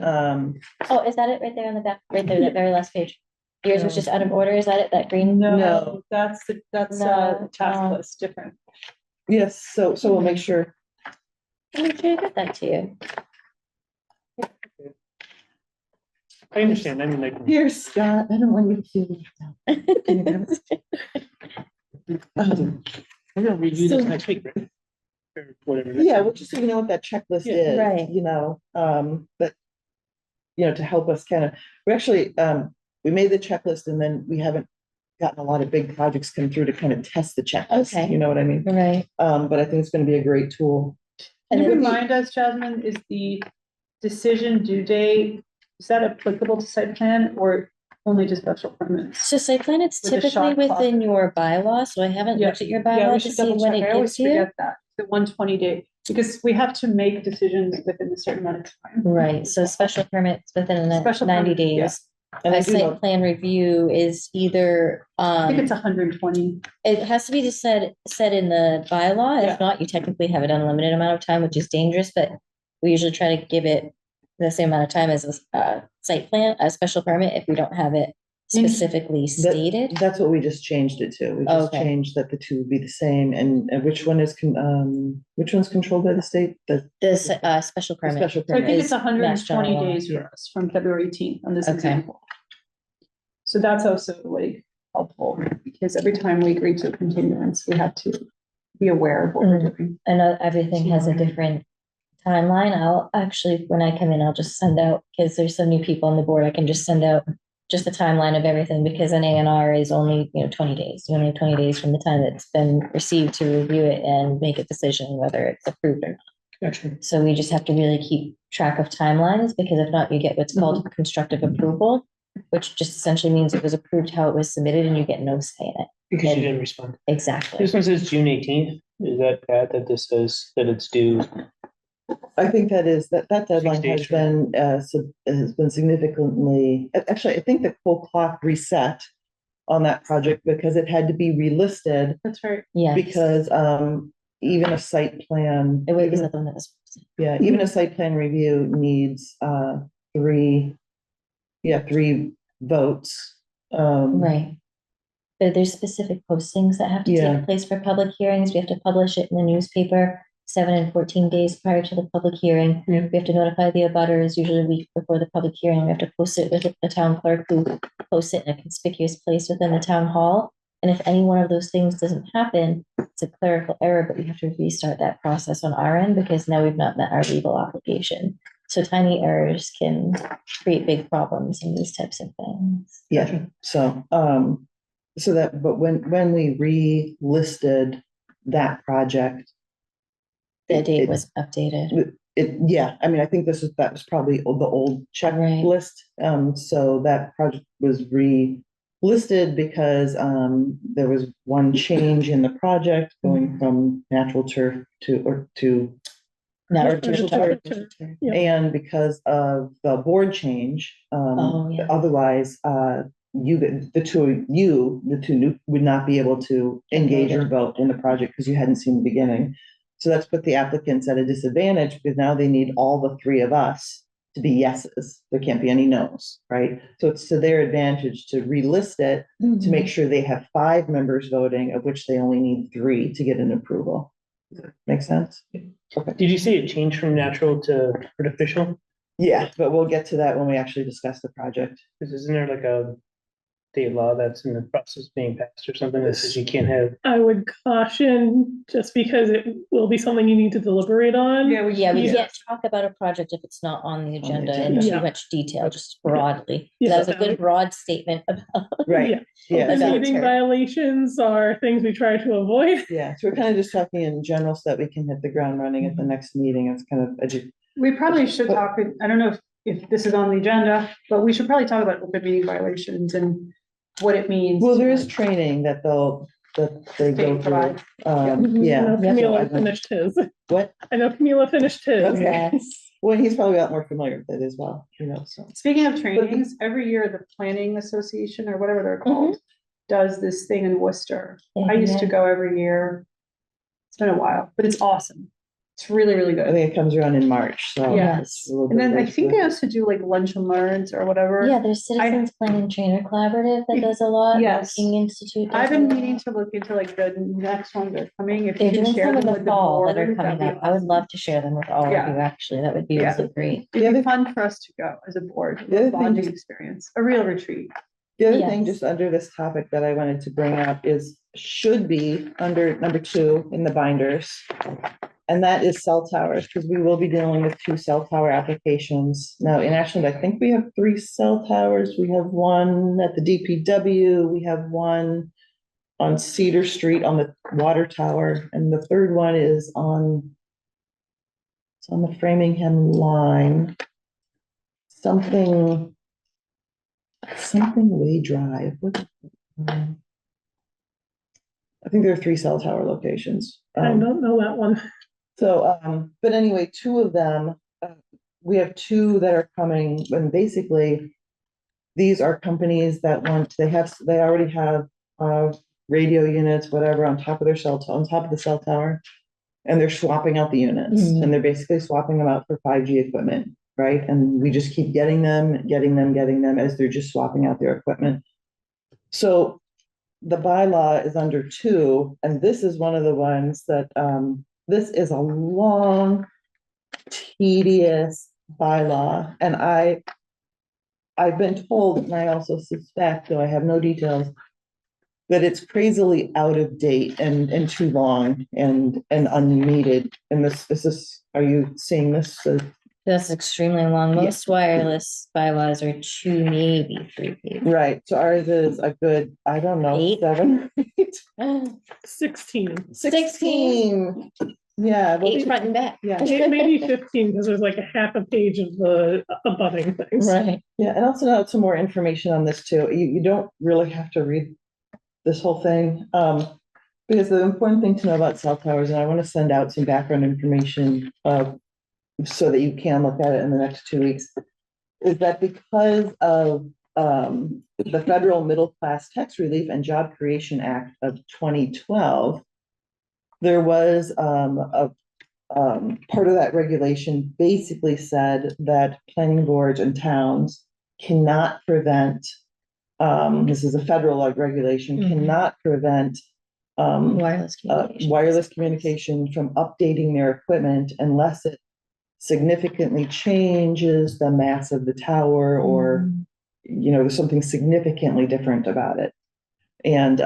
Oh, is that it right there on the back? Right there, that very last page. Yours was just out of order. Is that it? That green? No. That's No, task no. list, different. yes, so we'll make sure. I'm sure I got that to you. I understand, I mean, like. Here, Scott, I don't want you to feel left out. I'm gonna review this next week, right? Or whatever. Yeah, well, just so you know what that checklist Yeah. is. Right. That, to help us we actually, we made the checklist and then we haven't gotten a lot of big projects come through to kind of test the checklist. Okay. You know what I mean? Right. But I think it's gonna be a great tool. Can And you then- remind us, Jasmine, is the decision due date, is that applicable to site plan or only to special permits? So site plan, it's With the typically shot clock. within your bylaw, so I haven't Yeah. looked at your Yeah, we bylaw to should see double when check. it I always gives you. forget that, the 120-day, because we have to make decisions within a certain amount of time. Right, so special permits within the Special 90 permit, yeah. days. And I A do know, site plan review is either, I think it's 120. it has to be just said in the bylaw. Yeah. If not, you technically have an unlimited amount of time, which is dangerous, but we usually try to give it the same amount of time as a site plan, a special permit, if we don't have it specifically stated. that's what we just changed it to. We just Okay. changed that the two would be the same and which one's controlled by the state? The Special the permit. special So I permit. think is it's 120 Mass General days for us from February 18th on this Okay. example. So that's also like helpful because every time we agree to a continuance, we have to be aware of what we're doing. I know everything has a different timeline. I'll actually, when I come in, I'll just send out, because there's so many people on the board, I can just send out just the timeline of everything, because an A&R is only, 20 days. You only have 20 days from the time it's been received to review it and make a decision whether it's approved or not. Gotcha. So we just have to really keep track of timelines, because if not, you get what's called constructive approval, which just essentially means it was approved how it was submitted and you get no say in it. Because you didn't respond. Exactly. This one says June 18th. Is that bad that this says that it's due? I think that deadline days has from been significantly, actually, I think the whole clock reset on that project because it had to be relisted That's right. Yeah. because even a site plan. It was not the one that was. Yeah, even a site plan review needs 3 yeah, 3 votes. Right. But there's specific postings that have to Yeah. take place for public hearings. We have to publish it in the newspaper 7 and 14 days prior to the public hearing. Yeah. We have to notify the abutters usually a week before the public hearing. We have to post it with the town clerk who posts it in a conspicuous place within the town hall. And if any one of those things doesn't happen, it's a clerical error, but we have to restart that process on our end because now we've not met our legal obligation. So tiny errors can create big problems in these types of things. Yeah, so, so that, but when we relisted that project. The date was updated. Yeah, I mean, I think that was probably the old checklist. So that project was relisted because, there was one change in the project going from natural turf to artificial turf. Yeah. And because of the board change, Oh, yeah. otherwise, the two would not be able to engage or vote in the project because you hadn't seen the beginning. So that's put the applicants at a disadvantage because now they need all the 3 of us to be yeses. There can't be any no's, right? So it's to their advantage to relist it to make sure they have 5 members voting, of which they only need 3 to get an approval. Make sense? Okay. Did you see it change from natural to artificial? Yeah, but we'll get to that when we actually discuss the project. Because isn't there like a state law that's in the process of being passed or something that says you can't have? I would caution, just because it will be something you need to deliberate on. Yeah, we Yeah, we Yeah. can't talk about a project if it's not on the agenda in agenda. too Yeah. much detail, just broadly. Yeah. That was a good broad statement about. Right, Yeah. yeah, Open About meeting turf. violations are things we try to avoid. yeah, so we're kind of just talking in general so that we can hit the ground running at the next meeting. It's kind of We probably should talk, I don't know if this is on the agenda, but we should probably talk about open meeting violations and what it means. well, to, there is like, training that they go State through. provide. I Yeah. know Yeah. So Camila I don't- finished his. What? I know Camila finished his. Okay. Yes. Well, he's probably a lot more familiar with it as well, so. Speaking of trainings, every year the Planning Association or whatever they're called does this thing in Worcester. I used to go every year. It's been a while, but it's awesome. It's really, really I good. think it comes around in March, so. Yeah. it's a little And then bit I late think for- they also do like lunch and learns or whatever. Yeah, there's Citizens Planning Trainer Collaborative that does a lot. Yes. King Institute. does I've a been lot. meaning to look into like the next ones that are coming. If They're you can doing share some in them the with the fall that are board, that'd coming be up. I would awesome. love to share them with all of Yeah. you, actually. That would be Yeah. really great. It'd be fun for us to go as a board, The other a thing- bonding experience, a real retreat. The other thing, Yes. just under this topic that I wanted to bring up is, should be under number 2 in the binders. And that is cell towers, because we will be dealing with 2 cell tower applications. Now, in Ashland, I think we have 3 cell towers. We have one at the DPW, we have one on Cedar Street on the water tower, and the third one is it's on the Framingham line. Something Way Drive. I think there are 3 cell tower locations. I don't know that one. So, but anyway, 2 of them, we have 2 that are coming, and basically, these are companies that they already have, radio units, whatever, on top of their on top of the cell tower. And they're swapping out the units, and they're basically swapping them out for 5G equipment, right? And we just keep getting them as they're just swapping out their equipment. So the bylaw is under 2, and this is one of the ones that, this is a long, tedious bylaw, and I've been told, and I also suspect, though I have no details, that it's crazily out of date and too long and unneeded. And are you seeing this? That's extremely long. Most wireless bylaws are 2, maybe 3 pages. Right, so ours is a good, I don't know, 8? 7, 8, 16. 16. Yeah. well, 8 front and back. Yeah. Maybe 15, because there's like a half a page of the abutting things. Right. Yeah, and also note some more information on this too. You don't really have to read this whole thing. Because the important thing to know about cell towers, and I want to send out some background information, so that you can look at it in the next 2 weeks, is that because of, the Federal Middle Class Tax Relief and Job Creation Act of 2012, there was, part of that regulation basically said that planning boards and towns cannot prevent, this is a federal like regulation, Mhm. cannot prevent Wireless communication. wireless communication from updating their equipment unless it significantly changes the mass of the tower, or Mhm. there's something significantly different about it. And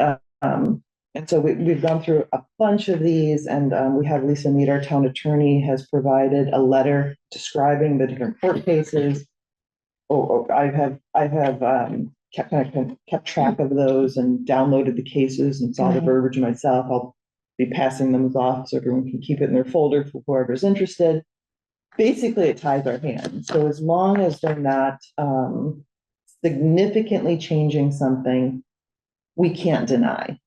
so we've gone through a bunch of these, and we have Lisa Mead, our town attorney, has provided a letter describing the different court cases. I have kept track of those and downloaded the cases and saw the Right. verbiage myself. I'll be passing them off so everyone can keep it in their folder for whoever's interested. Basically, it ties our hands. So as long as they're not significantly changing something, we can't deny.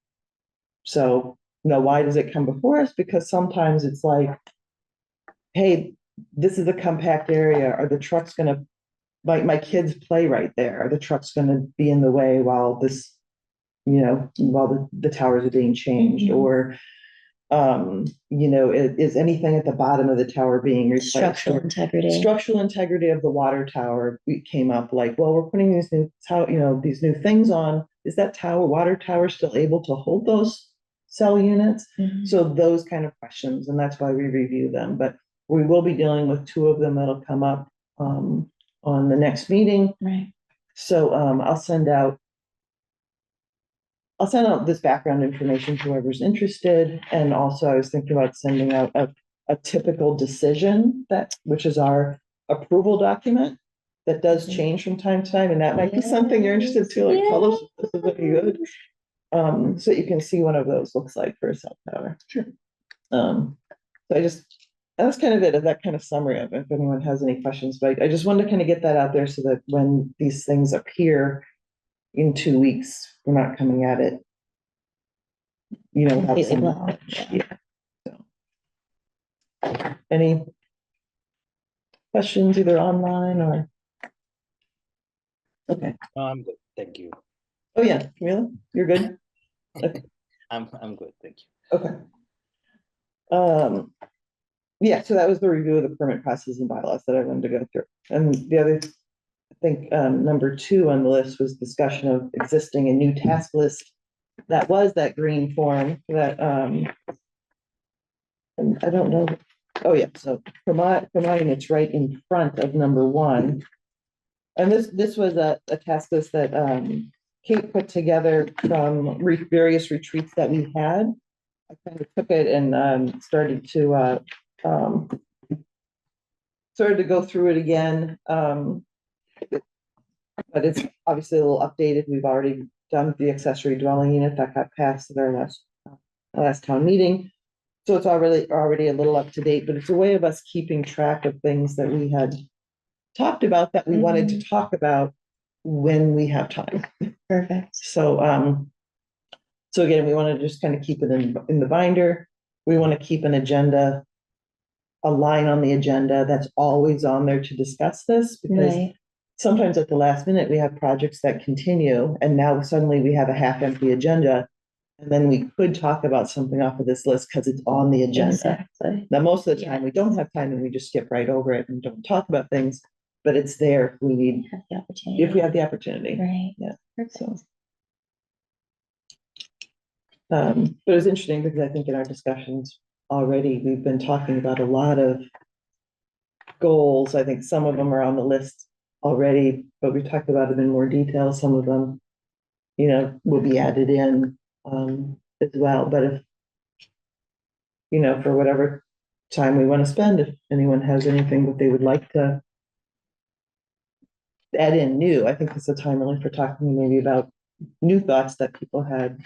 So, why does it come before us? Because sometimes it's like, hey, this is a compact area. Are the trucks going to, my kids play right there? Are the trucks going to be in the way while this, while the towers are being changed? Mhm. Or, is anything at the bottom of the tower being replaced? Structural integrity. Structural integrity of the water tower. We came up like, well, we're putting these new things on. Is that water tower still able to hold those cell units? Mhm. So those kind of questions, and that's why we review them. But we will be dealing with 2 of them that'll come up on the next meeting. Right. So I'll send out this background information to whoever's interested. And also I was thinking about sending out a typical decision, which is our approval document, that does change from time to time. And that might be something you're interested to, like, tell us if this is any good. So you can see what one of those looks like for a cell tower. Sure. So that's kind of it, that kind of summary of it, if anyone has any questions. But I just wanted to kind of get that out there so that when these things appear in 2 weeks, we're not coming at it, without Completely some. blind, Yeah. So. Any questions either online or? Okay. No, I'm good. Thank you. Oh, yeah, Camila, you're good? Okay. I'm good. Thank you. Okay. Yeah, so that was the review of the permit process and bylaws that I wanted to go through. And the other, I think, number 2 on the list was discussion of existing and new task list. That was that green form that, and I don't know. Oh, yeah, so for mine, it's right in front of number 1. And this was a task list that Kate put together from various retreats that we had. I kind of took it and started to go through it again. But it's obviously a little updated. We've already done the accessory dwelling unit that got passed at our last town meeting. So it's already a little up to date, but it's a way of us keeping track of things that we had talked about that we wanted to talk about when we have time. Perfect. So again, we want to just kind of keep it in the binder. We want to keep an agenda, a line on the agenda that's always on there to discuss this, because Right. sometimes at the last minute we have projects that continue, and now suddenly we have a half-empty agenda, and then we could talk about something off of this list because it's on the agenda. Exactly. Now, most of the time we don't have time and we just skip right over it and don't talk about things, but it's there if we need, Have the opportunity. if we have the opportunity. Right. Yeah. Perfect. So. But it was interesting because I think in our discussions already, we've been talking about a lot of goals. I think some of them are on the list already, but we talked about it in more detail. Some of them, will be added in as well. But if, for whatever time we want to spend, if anyone has anything that they would like to add in new, I think it's a time really for talking maybe about new thoughts that people had.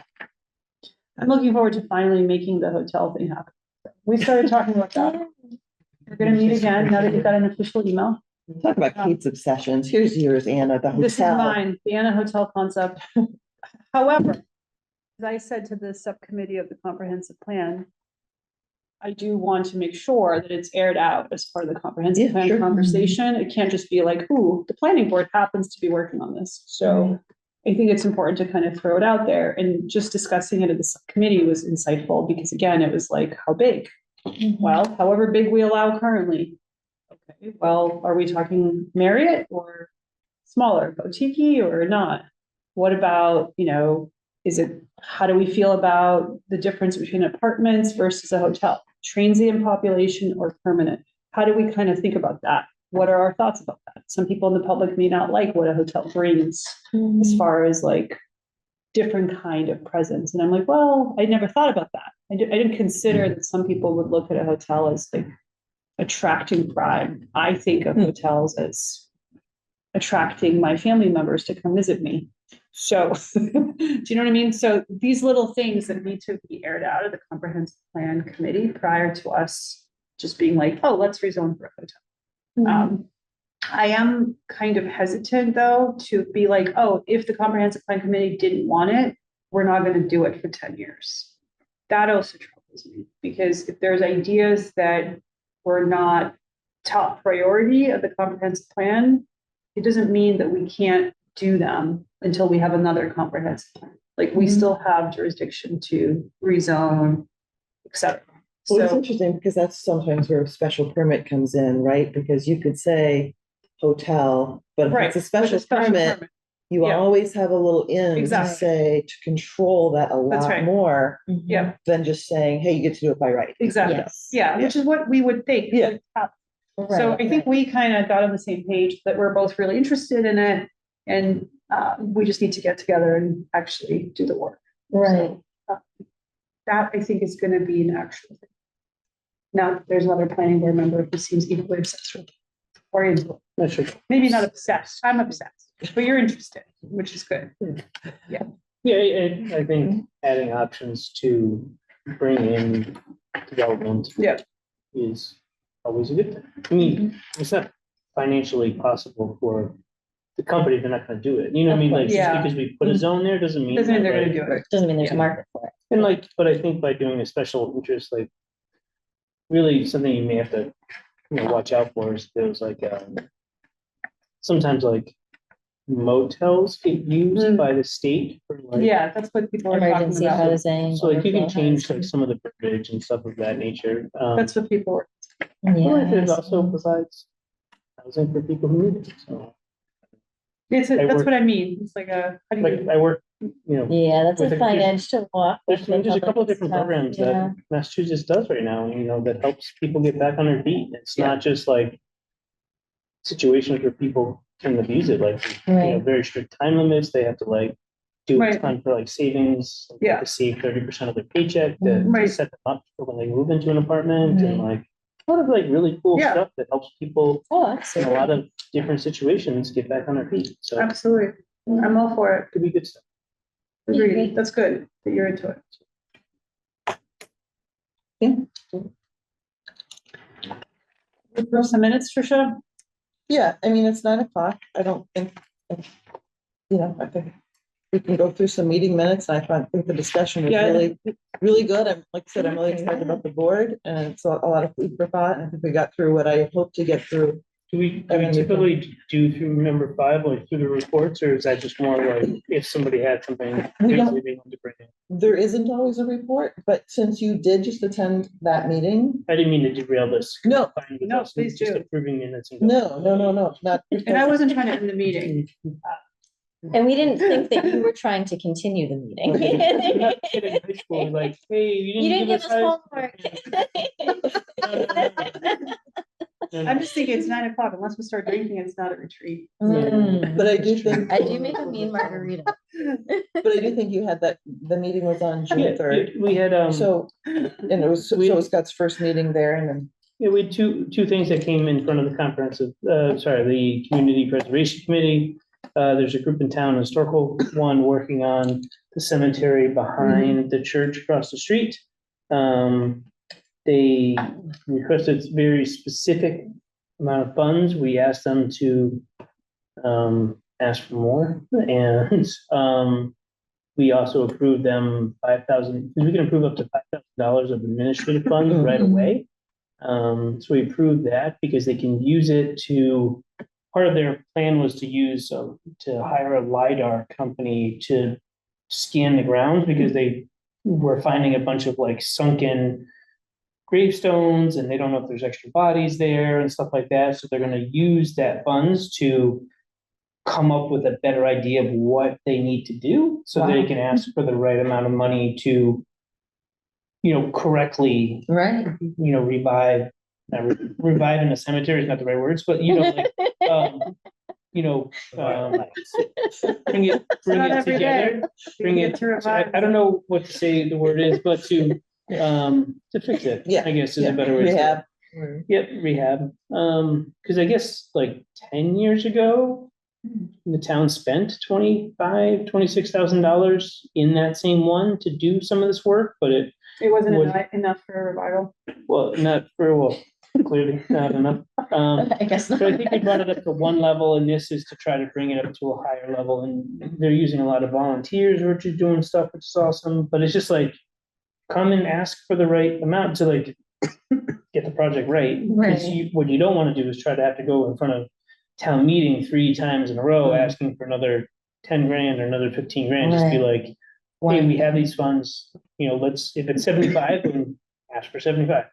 I'm looking forward to finally making the hotel thing happen. We started talking about that. We're gonna meet again now that you've got an official email. Talk about Kate's obsessions. Here's yours, Anna, the hotel. This is mine, the Anna Hotel concept. However, as I said to the subcommittee of the comprehensive plan, I do want to make sure that it's aired out as part of the comprehensive Yeah, plan sure. conversation. It can't just be like, ooh, the planning board happens to be working on this. So I think it's important to kind of throw it out there, and just discussing it at the subcommittee was insightful because, again, it was like, how big? Well, however big we allow currently. Okay, well, are we talking Marriott or smaller, boutique or not? What about, how do we feel about the difference between apartments versus a hotel? Transient population or permanent? How do we kind of think about that? What are our thoughts about that? Some people in the public may not like what a hotel brings as far as like different kind of presence. And I'm like, well, I never thought about that. I didn't consider that some people would look at a hotel as like attracting pride. I think of hotels as attracting my family members to come visit me. So, do you know what I mean? So these little things that need to be aired out of the comprehensive plan committee prior to us just being like, oh, let's rezone for a hotel. I am kind of hesitant though, to be like, oh, if the comprehensive plan committee didn't want it, we're not going to do it for 10 years. That also troubles me, because if there's ideas that were not top priority of the comprehensive plan, it doesn't mean that we can't do them until we have another comprehensive plan. Like we still have jurisdiction to rezone, etc. Well, it's So, interesting because that's sometimes where a special permit comes in, right? Because you could say hotel, but if right, it's a with special permit, you yeah. always have a little in to Exactly. say, to control that a That's lot right. more Yeah, than just saying, hey, you get to do it by right. exactly. Yes. Yeah, which is what we would think. Yeah. So I think we kind of got on the same page that we're both really interested in it, and we just need to get together and actually do the work. Right. That I think is going to be an actual thing. Now, there's another planning board member who seems equally obsessed with or into it. Not sure. Maybe not obsessed. I'm obsessed, but you're interested, which is good. Yeah, I think adding options to bring in development. Yeah. Is always a good thing. I mean, it's not financially possible for the company, they're not gonna do it. You know what I mean? Like, just Yeah. because we put a zone there doesn't mean. Doesn't mean that, they're like, going to do it. Doesn't mean there's a Yeah. market for it. And like, but I think by doing a special interest, like, really something you may have to, watch out for is there's like, sometimes like motels get used by the state for like. Yeah, that's what people are talking Emergency about. housing. So like you can overflow change like housing. some of the verbiage and stuff of that nature. That's what people are. Well, Yeah, it also provides housing for people who need it, so. That's work- what I mean. It's like how do Like, you? I work, yeah, that's With a a- fine there's- edge to walk. there's with the a couple of public different stuff, programs yeah. that Massachusetts does right now, that helps people get back on their feet. It's Yeah. not just like situations where people can abuse it, like, Right. very strict time limits, they have to like do a Right. ton for like savings. They have Yeah. To save 30% of their paycheck to Right. set them up for when they move into an apartment and Right. like a lot of like really cool Yeah. stuff that helps people Oh, in a absolutely. lot of different situations get back on their feet. So it Absolutely. I'm all for it. could be good stuff. Agreed. That's good that you're into it. For some minutes, Tricia? Yeah, I mean, it's 9:00. I don't think, I think we can go through some meeting minutes. think the discussion was Yeah. really, really good. Like I said, I'm really excited about the board and it's a lot of food for thought. And I think we got through what I hoped to get through. Do we And then we can- typically do through number 5, like through the reports, or is that just more like if somebody had something We don't- crazy they wanted to bring in? There isn't always a report, but since you did just attend that meeting, I didn't mean to derail this. No. Fine with No, us, please just do. approving minutes. And no, not. And I wasn't trying to end the meeting. And we didn't think that you were trying to continue the meeting. Not kidding, high school, like, hey, You didn't give us homework. I'm just thinking it's 9:00. Unless we start drinking, it's not a retreat. Mm. But I do think. I do make a mean margarita. But I do think you had the meeting was on June Yeah, 3rd. we had, So, and it was, so it was Scott's first meeting there and then. yeah, we had two things that came in front of the the Community Preservation Committee. There's a group in town, a historical one, working on the cemetery behind the church across the street. They requested very specific amount of funds. We asked them to ask for more, and we also approved them $5,000. We can approve up to $5,000 of administrative funds right away. So we approved that because they can use it to. Part of their plan was to use to hire a LiDAR company to scan the ground because they were finding a bunch of like sunken gravestones and they don't know if there's extra bodies there and stuff like that. So they're going to use that funds to come up with a better idea of what they need to do, so they Wow. can ask for the right amount of money to, correctly, Right. revive. Revive in a cemetery is not the right words, but bring it Not every day. together, bring Get it. to revive. I don't know what to say the word is, but to fix it. Yeah, I guess is yeah, a better way. to say it. rehab. Yep, rehab. Because I guess like 10 years ago, the town spent $26,000 in that same one to do some of this work, but it wasn't was- enough for a revival. clearly not enough. I guess not. But I think they brought it up to one level, and this is to try to bring it up to a higher level, and they're using a lot of volunteers, which is doing stuff, which is awesome, but it's just like, come and ask for the right amount to like get the project right. Because Right. what you don't want to do is try to have to go in front of town meeting 3 times in a row, asking for another 10 grand or another 15 grand, just be like, hey, we have these funds, if it's 75, then ask for 75.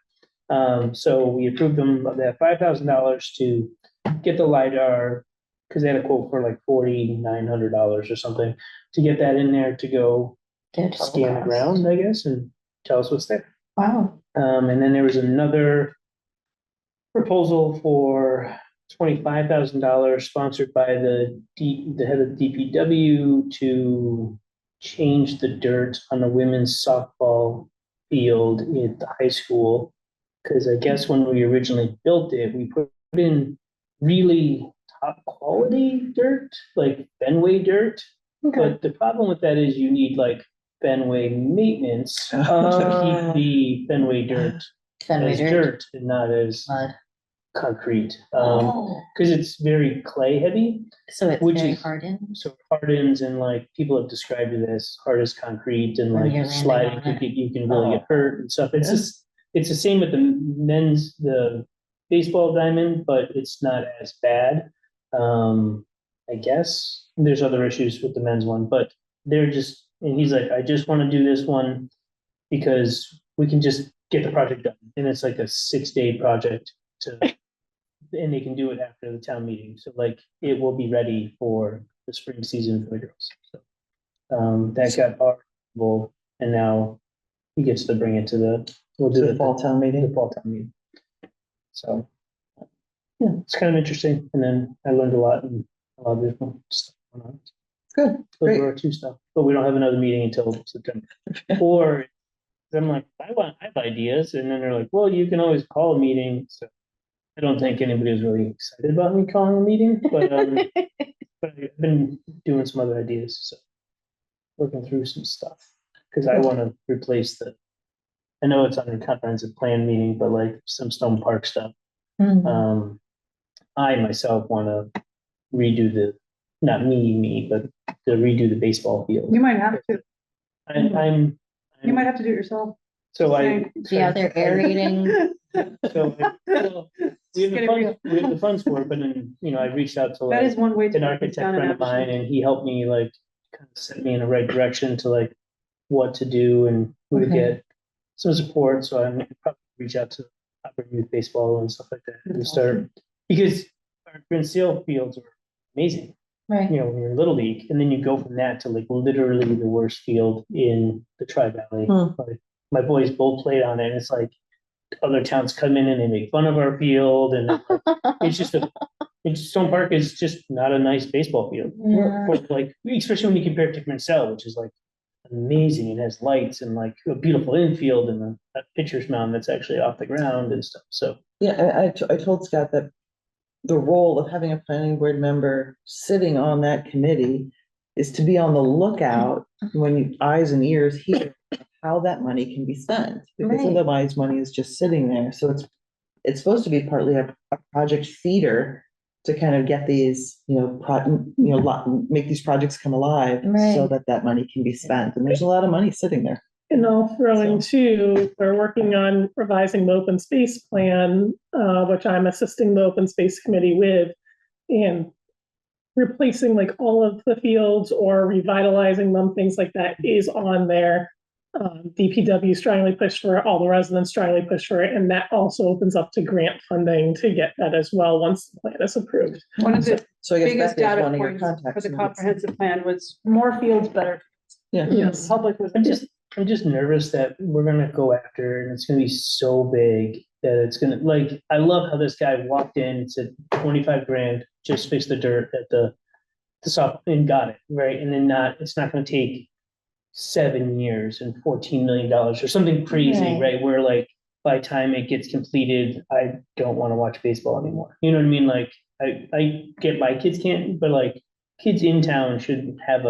So we approved them of that $5,000 to get the LiDAR, because they had a quote for like $4,900 or something, to get that in there to go scan the ground, I guess, and tell us what's there. Wow. And then there was another proposal for $25,000 sponsored by the head of DPW to change the dirt on the women's softball field at the high school. Because I guess when we originally built it, we put in really top quality dirt, like Fenway dirt. Okay. But the problem with that is you need like Fenway maintenance to keep the Fenway dirt Fenway as dirt. dirt and not as Mud. concrete. Oh, Because it's very clay heavy, so it's which very is- hardened. so it hardens, and like people have described it as hard as concrete, and When like you're landing sliding, on it. you can really get hurt and stuff. It's the same with the baseball diamond, but it's not as bad. I guess there's other issues with the men's one, but and he's like, I just want to do this one because we can just get the project done. And it's like a 6-day project and they can do it after the town meeting. So like, it will be ready for the spring season for the girls. So, that got our approval, and now he gets to bring it we'll do The fall town the meeting. fall town meeting. So, yeah, it's kind of interesting. And then I learned a lot and a lot of different stuff going on. Good, Those great. were our 2 stuff, but we don't have another meeting until September. Or I'm like, I have ideas, and then they're like, well, you can always call a meeting. So I don't think anybody was really excited about me calling a meeting, but I've been doing some other ideas, so working through some stuff, because I want to replace I know it's under comprehensive plan meeting, but like some Stone Park stuff. Mhm. I myself want to redo not me, but to redo the baseball field. You might have to. You You might have to do it yourself. So Yeah, they're aerating. So we have the funds for it, but then, I reached out to That like is one way to. an architect friend of mine, and he helped me like kind of set me in the right direction to like what to do and who to Okay. get some support. So I'm gonna probably reach out to Upper Youth Baseball and stuff like that and That's start, because our Grand Seal fields are amazing. Right. When you're in Little League, and then you go from that to like literally the worst field in the Tri-Valley. Like, my boys both played on it, and it's like other towns come in and they make fun of our field, and it's Stone Park is just not a nice baseball field. Yeah. Or like, especially when you compare it to Mansell, which is like amazing, it has lights and like a beautiful infield and a pitcher's mound that's actually off the ground and stuff. So Yeah, I told Scott that the role of having a planning board member sitting on that committee is to be on the lookout when eyes and ears hear how that money can be spent, because Right. otherwise money is just sitting there. So it's supposed to be partly a project feeder to kind of get these, make these projects come alive so Right. that money can be spent. And there's a lot of money sitting there. And I'll throw in too, we're working on revising the open space plan, which I'm assisting the open space committee with, and replacing like all of the fields or revitalizing them, things like that is on there. DPW strongly pushed for it, all the residents strongly pushed for it, and that also opens up to grant funding to get that as well, once the plan is approved. One of the So I guess biggest Becca is data one of your points for contacts. the maybe. comprehensive plan was more fields, better. Yeah. Yes. Public was. I'm just nervous that we're gonna go after and it's gonna be so big that it's gonna, like, I love how this guy walked in and said 25 grand, just fix the dirt at the soft, and got it, right? And then it's not gonna take 7 years and $14 million or something crazy, Right. right? Where like by the time it gets completed, I don't want to watch baseball anymore. You know what I mean? Like I get my kids can't, but like kids in town should have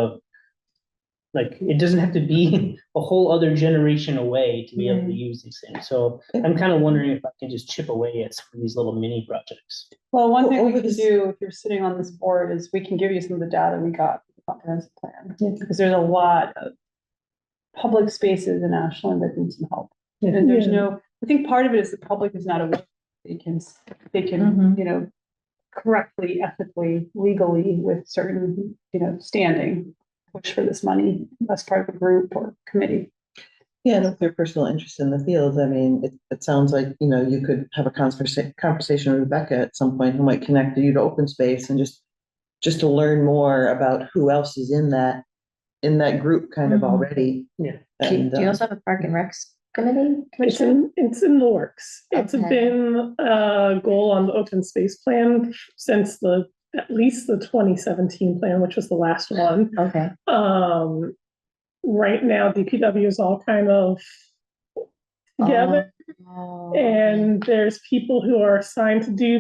like, it doesn't have to be a whole other generation away to be able to use these things. So I'm kind of wondering if I can just chip away at some of these little mini projects. Well, one thing we Over can this- do if you're sitting on this board is we can give you some of the data we got for the comprehensive plan. Because there's a lot of public spaces in Ashland that need some help. And there's Yeah. I think part of it is the public is not aware. They can, Mhm. you know, correctly, ethically, legally with certain, standing, push for this money as part of a group or committee. Yeah, and with your personal interest in the field, I mean, it sounds like, you could have a conversation with Rebecca at some point who might connect you to open space and just to learn more about who else is in that group kind of Mhm. already. Yeah. And, Do you also have a park and recs committee? It's Commissioner? it's in the works. It's Okay. been a goal on the open space plan since at least the 2017 plan, which was the last one. Okay. Right now, DPW is all kind of together, Oh, and there's people who are assigned to do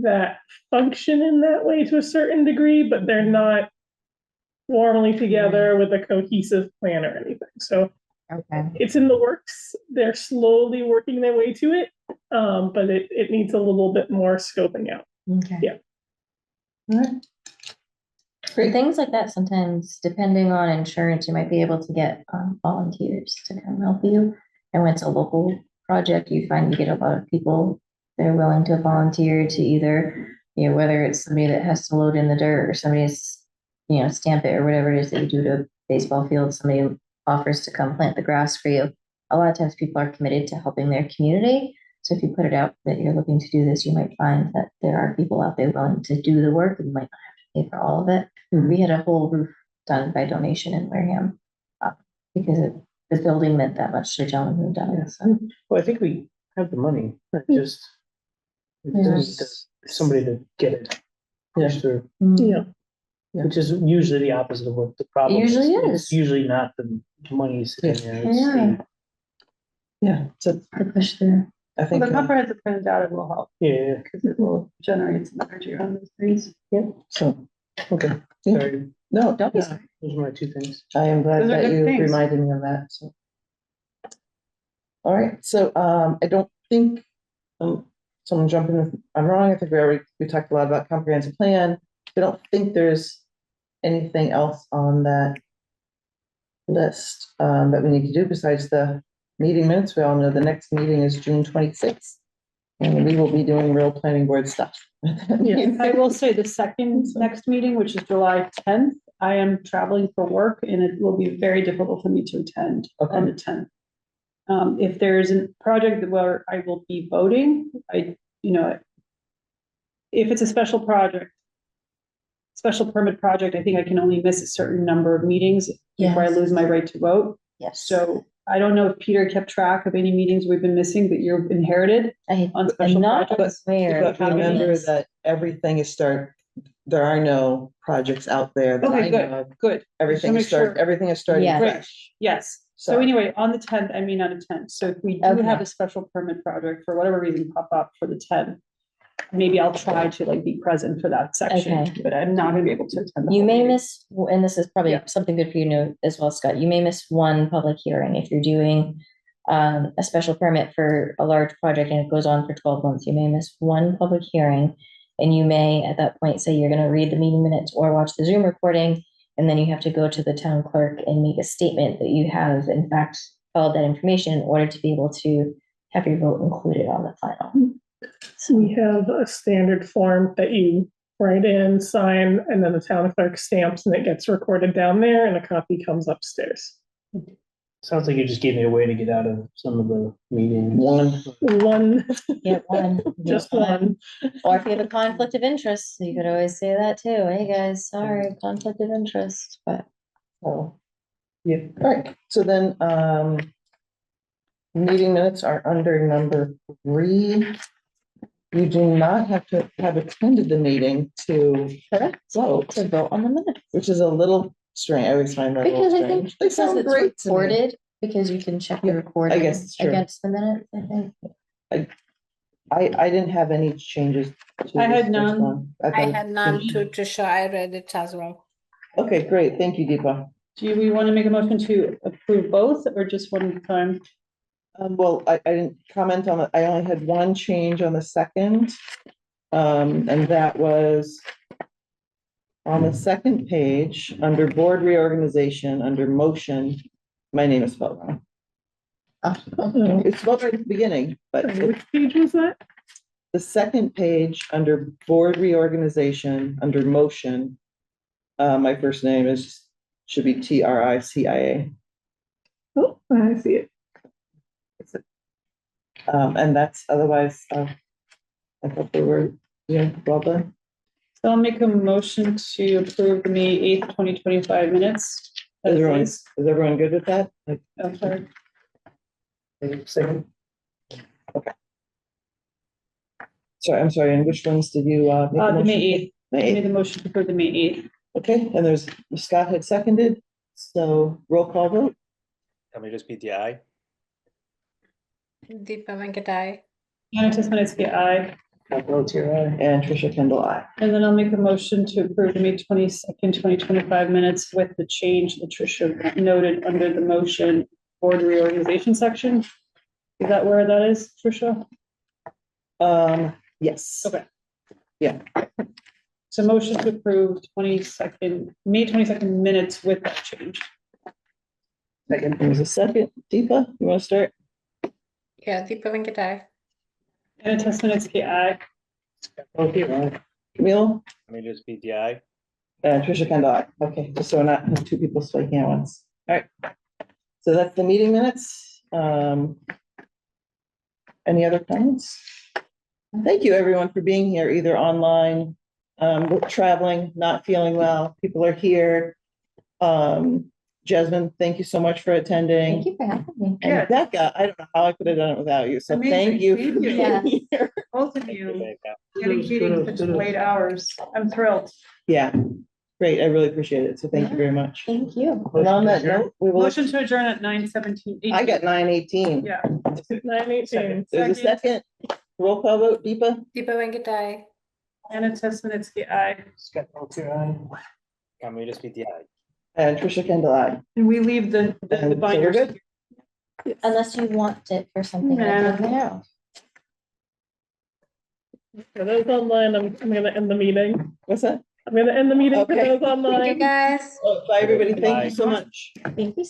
that function in that way to a certain degree, but they're not formally together with a cohesive plan or anything. So okay. it's in the works. They're slowly working their way to it, but it needs a little bit more scoping out. Okay. Yeah. All right. For things like that, sometimes depending on insurance, you might be able to get volunteers to come help you. And when it's a local project, you find you get a lot of people that are willing to volunteer to either, whether it's somebody that has to load in the dirt or somebody's, stamp it or whatever it is that you do to a baseball field, somebody offers to come plant the grass for you. A lot of times people are committed to helping their community. So if you put it out that you're looking to do this, you might find that there are people out there willing to do the work and you might not have to pay for all of it. We had a whole roof done by donation in Wareham because the building meant that much to the gentleman who done it. So. Well, I think we have the money, we just need somebody to get it pushed through, Yeah. which is usually the opposite of what the problem is. Usually It's is. usually not the money sitting there. It's Yeah. Yeah, so To push through. I Well, think, the comprehensive plan data will help Yeah, because it will generate some energy around those things. so, okay, Yeah. sorry, no, Don't be no, sorry. those are my two things. I am glad Those are that good you things. reminded me of that, so. All right, so, I don't think, someone jump in if I'm wrong, I think we talked a lot about comprehensive plan. I don't think there's anything else on that list, that we need to do besides the meeting minutes. We all know the next meeting is June 26th. And we will be doing real planning board stuff. I will say the second next meeting, which is July 10th, I am traveling for work and it will be very difficult for me to attend on the 10th. If there's a project where I will be voting, if it's a special permit project, I think I can only miss a certain number of meetings before I Yes. lose my right to vote. Yes. So I don't know if Peter kept track of any meetings we've been missing that you've inherited I on special am not projects. aware. But of remember this. that everything is there are no projects out there. that I Okay, know of. Good. Everything make is starting, sure- everything is starting Yeah. fresh. Yes. So So- anyway, on the 10th, I may not attend. So if we do have Okay. a special permit project for whatever reason pop up for the 10th, maybe I'll try to be present for that section, Okay. but I'm not gonna be able to attend. the You whole may meeting. miss, and this is probably Yeah. something good for you to know as well, Scott. You may miss one public hearing if you're doing a special permit for a large project and it goes on for 12 months. You may miss one public hearing, and you may at that point say you're going to read the meeting minutes or watch the Zoom recording, and then you have to go to the town clerk and make a statement that you have in fact followed that information in order to be able to have your vote included on the final. So we have a standard form that you write in, sign, and then the town clerk stamps and it gets recorded down there and a copy comes upstairs. Sounds like you just gave me a way to get out of some of the meetings. One, Get one. just one. Or if you have a conflict of interest, you could always say that too. Hey, guys, sorry, conflict of interest, but. Oh, Yeah. all right, so then, meeting minutes are under number 3. You do not have to have attended the meeting to vote, To vote on the minutes. which is a little strange. I always find that a Because little I think strange. They because sound it's great to me. recorded, because you can check the Yeah, I recording guess it's true. against the minutes, I think. I didn't have any changes. to I had this first none. one. I thought had it- none to Trisha. I read it as well. Okay, great. Thank you, Deepa. Do we want to make a motion to approve both or just one at a time? Well, I didn't comment on it. I only had one change on the second. And that was on the second page, under board reorganization, under motion, my name is spelled wrong. Oh, It's spelled right at the beginning, but sorry, which page was that? the second page under board reorganization, under motion, my first name should be Tricia. Oh, I see it. And that's otherwise, I thought they were, well done. So I'll make a motion to approve the May 8th, 2025 minutes. as Everyone, is. is everyone good with that? Like, I'm sorry. Second. sorry, I'm sorry, and which ones did you, make a The May motion? 8th. May I 8th. made the motion to approve the May 8th. Okay, and there's, Scott had seconded, so roll call vote. Can we just beat the eye? Deepa Venkatai. Anna Tesmanitsky, aye. Votes your eye. And Trisha Kendall, aye. And then I'll make a motion to approve the May 22nd, 2025 minutes with the change that Tricia noted under the motion board reorganization section. Is that where that is, Tricia? Yes. Okay. Yeah. So motion to approve May 22nd minutes with that change. Second, there's a second. Deepa, you want to start? Yeah, Deepa Venkatai. Anna Tesmanitsky, aye. Votes your eye. Camille? Can we just beat the eye? And Trisha Kendall, aye. Okay, just so we're not have two people speaking at once. All right. So that's the meeting minutes. Any other comments? Thank you, everyone, for being here, either online, traveling, not feeling well. People are here. Jasmine, thank you so much for attending. Thank you for having me. And Becca, I don't know how I could have done it without you, so Amazing. thank you. Thank for you. being here. Both of Thank you, Becca. dedicating such late hours. I'm thrilled. Yeah, great. I really appreciate it. So thank you very much. Thank you. And on that note, we will, Motion to adjourn at 9:17. I got 9:18. Yeah. 9:18. There's a second. Roll call vote, Deepa? Deepa Venkatai. Anna Tesmanitsky, aye. Scott votes your eye. Can we just beat the eye? And Trisha Kendall, aye. And we leave the And so we're binders. good? Unless you want it for something Nah. like that. For those online, I'm gonna end the meeting. What's that? I'm gonna end the meeting for Okay. those Thank you, online. guys. Oh, bye, everybody. Thank Bye. you so much. Thank you.